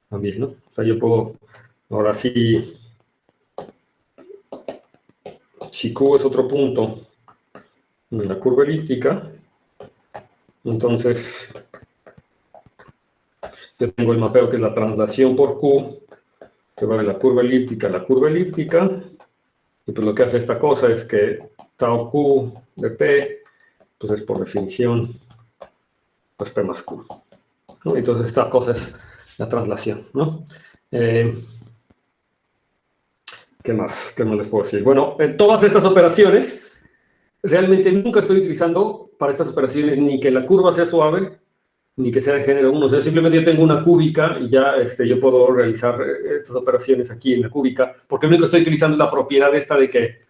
también, ¿no? O sea, yo puedo, ahora sí, si Q es otro punto en la curva elíptica, entonces yo tengo el mapeo que es la translación por Q, que va de la curva elíptica a la curva elíptica, y pues lo que hace esta cosa es que tau Q de P, pues es por definición, pues P más Q, ¿no? Entonces esta cosa es la translación, ¿no? ¿Qué más? ¿Qué más les puedo decir? Bueno, en todas estas operaciones, realmente nunca estoy utilizando para estas operaciones ni que la curva sea suave, ni que sea de género 1. O sea, simplemente yo tengo una cúbica y ya yo puedo realizar estas operaciones aquí en la cúbica, porque lo único que estoy utilizando es la propiedad esta de que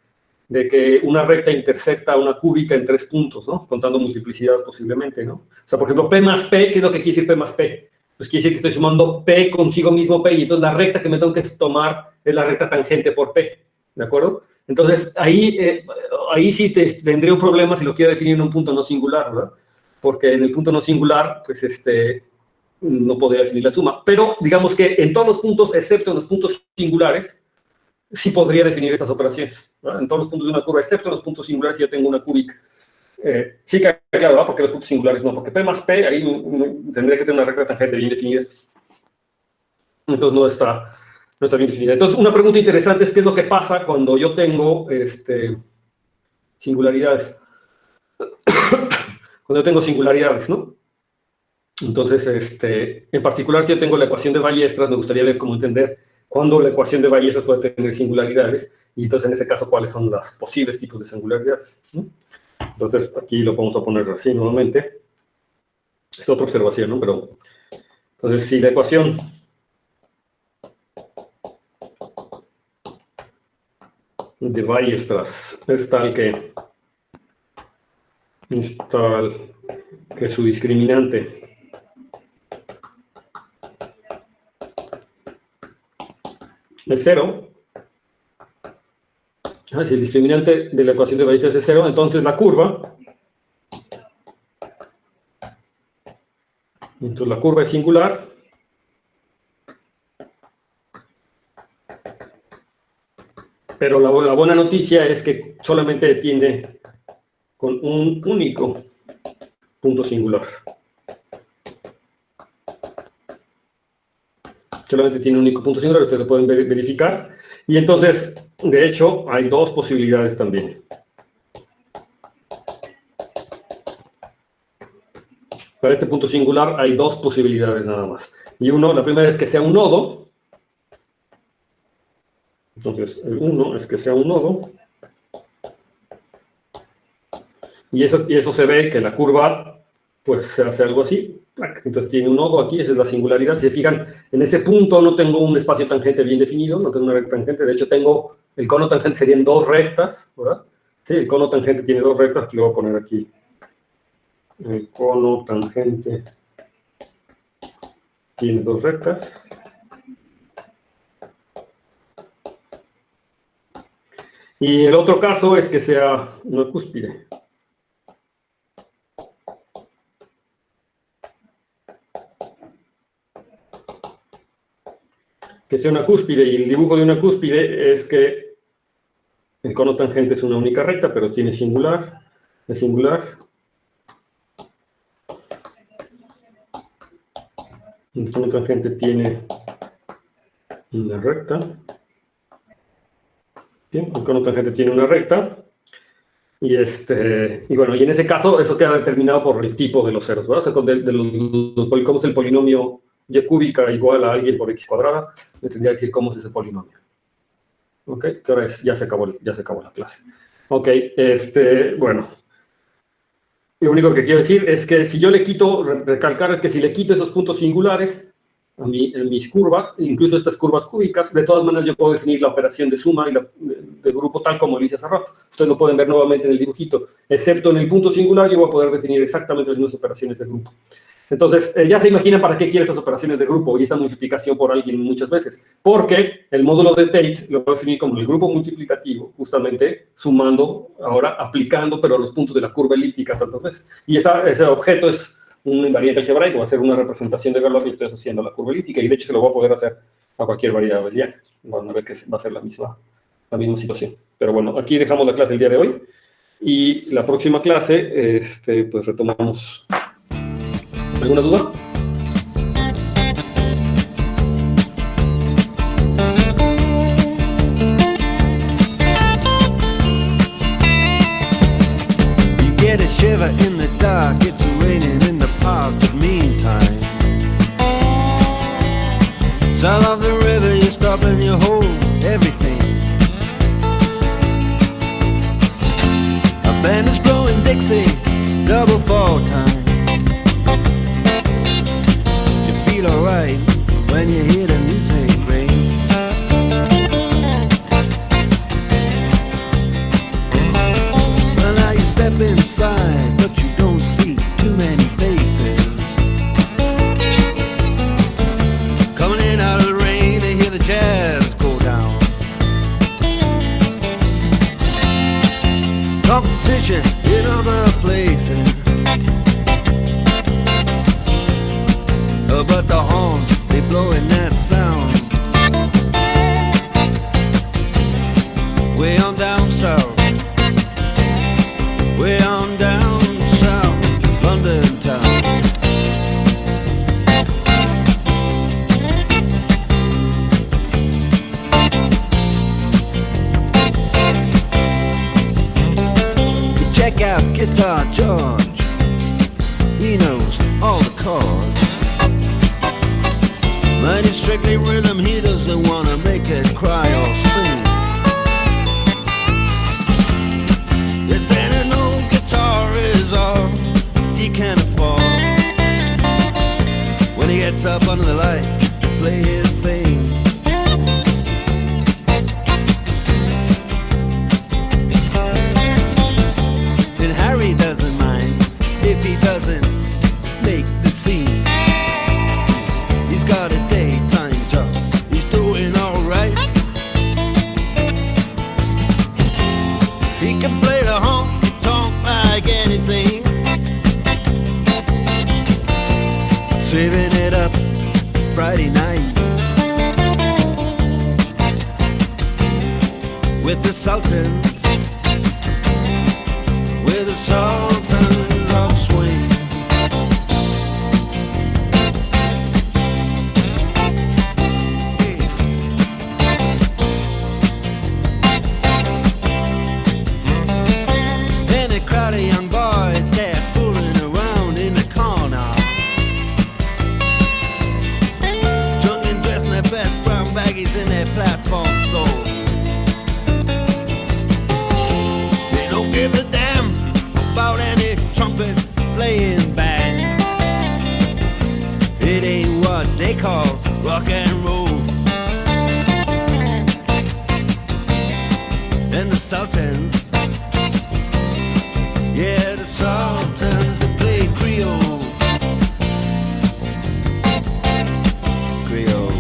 una recta intersecta una cúbica en 3 puntos, ¿no? Contando multiplicidad posiblemente, ¿no? O sea, por ejemplo, P más P, ¿qué es lo que quiere decir P más P? Pues quiere decir que estoy sumando P consigo mismo P, y entonces la recta que me tengo que tomar es la recta tangente por P, ¿de acuerdo? Entonces, ahí sí tendría un problema si lo quiero definir en un punto no singular, ¿verdad? Porque en el punto no singular, pues no podría definir la suma. Pero digamos que en todos los puntos, excepto en los puntos singulares, sí podría definir estas operaciones, ¿verdad? En todos los puntos de una curva, excepto en los puntos singulares, yo tengo una cúbica. Sí que claro, ¿verdad? Porque los puntos singulares no, porque P más P, ahí tendría que tener una recta tangente bien definida. Entonces no está bien definida. Entonces, una pregunta interesante es qué es lo que pasa cuando yo tengo singularidades. Cuando yo tengo singularidades, ¿no? Entonces, en particular, si yo tengo la ecuación de Ballestras, me gustaría ver cómo entender cuándo la ecuación de Ballestras puede tener singularidades, y entonces, en ese caso, cuáles son los posibles tipos de singularidades, ¿no? Entonces, aquí lo vamos a poner así nuevamente. Es otra observación, ¿no? Pero, entonces, si la ecuación de Ballestras es tal que su discriminante es 0, si el discriminante de la ecuación de Ballestras es 0, entonces la curva, es singular, pero la buena noticia es que solamente tiene con un único punto singular. Solamente tiene un único punto singular, ustedes lo pueden verificar. Y entonces, de hecho, hay dos posibilidades también. Para este punto singular hay dos posibilidades nada más. Y la primera es que sea un nodo. Entonces, el 1 es que sea un nodo. Y eso se ve que la curva, pues, se hace algo así. Entonces tiene un nodo aquí, esa es la singularidad. Si se fijan, en ese punto no tengo un espacio tangente bien definido, no tengo una recta tangente. De hecho, el cono tangente serían dos rectas, ¿verdad? Sí, el cono tangente tiene dos rectas, que lo voy a poner aquí. El cono tangente tiene dos rectas. Y el otro caso es que sea una cúspide. Que sea una cúspide, y el dibujo de una cúspide es que el cono tangente es una única recta, pero tiene singular, es singular. El cono tangente tiene Una recta. Bien, un cono tangente tiene una recta. Y bueno, y en ese caso eso queda determinado por el tipo de los ceros, ¿verdad? O sea, ¿cómo es el polinomio y cúbica igual a alguien por x cuadrada? Me tendría que decir cómo es ese polinomio. ¿Ok? ¿Qué hora es? Ya se acabó la clase. Ok, bueno. Lo único que quiero decir es que si yo le quito, recalcar es que si le quito esos puntos singulares en mis curvas, incluso estas curvas cúbicas, de todas maneras yo puedo definir la operación de suma y de grupo tal como lo hice hace rato. Ustedes lo pueden ver nuevamente en el dibujito. Excepto en el punto singular, yo voy a poder definir exactamente las mismas operaciones de grupo. Entonces, ya se imaginan para qué quiere estas operaciones de grupo y esta multiplicación por alguien muchas veces. Porque el módulo de Tate lo voy a definir como el grupo multiplicativo, justamente sumando, ahora aplicando, pero a los puntos de la curva elíptica tantas veces. Y ese objeto es un invariante algebraico, va a ser una representación de Galois que estoy asociando a la curva elíptica, y de hecho se lo voy a poder hacer a cualquier variedad abeliana. Van a ver que va a ser la misma situación. Pero bueno, aquí dejamos la clase el día de hoy, y la próxima clase, pues retomamos. ¿Alguna duda? You get a shiver in the dark, it's raining in the park, but meantime sound of the river, you stop and you hold everything. A band is blowing Dixie, double fall time. Alright, when you hear the music ring. Well, now you step inside, but you don't see too many faces. Coming in out of the rain, they hear the jazz go down. Competition in other places, but the horns, they blowing that sound. Way on down south, way on down south, London town. You check out Guitar George, he knows all the chords. But it's strictly rhythm, he doesn't want to make it cry or sing. If any old guitar is all he can afford, when he gets up under the lights to play his thing. And Harry doesn't mind if he doesn't make the scene. He's got a daytime job, he's doing alright. He can play the honky-tonk like anything, saving it up Friday night with the Sultans, with the Sultans of Swing. In their platform soul, they don't give a damn about any trumpet playing band. It ain't what they call rock and roll. And the Sultans, yeah, the Sultans, they play Creole. Creole.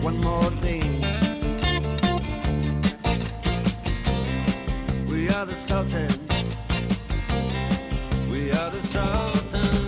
one more thing. We are the Sultans. We are the Sultans.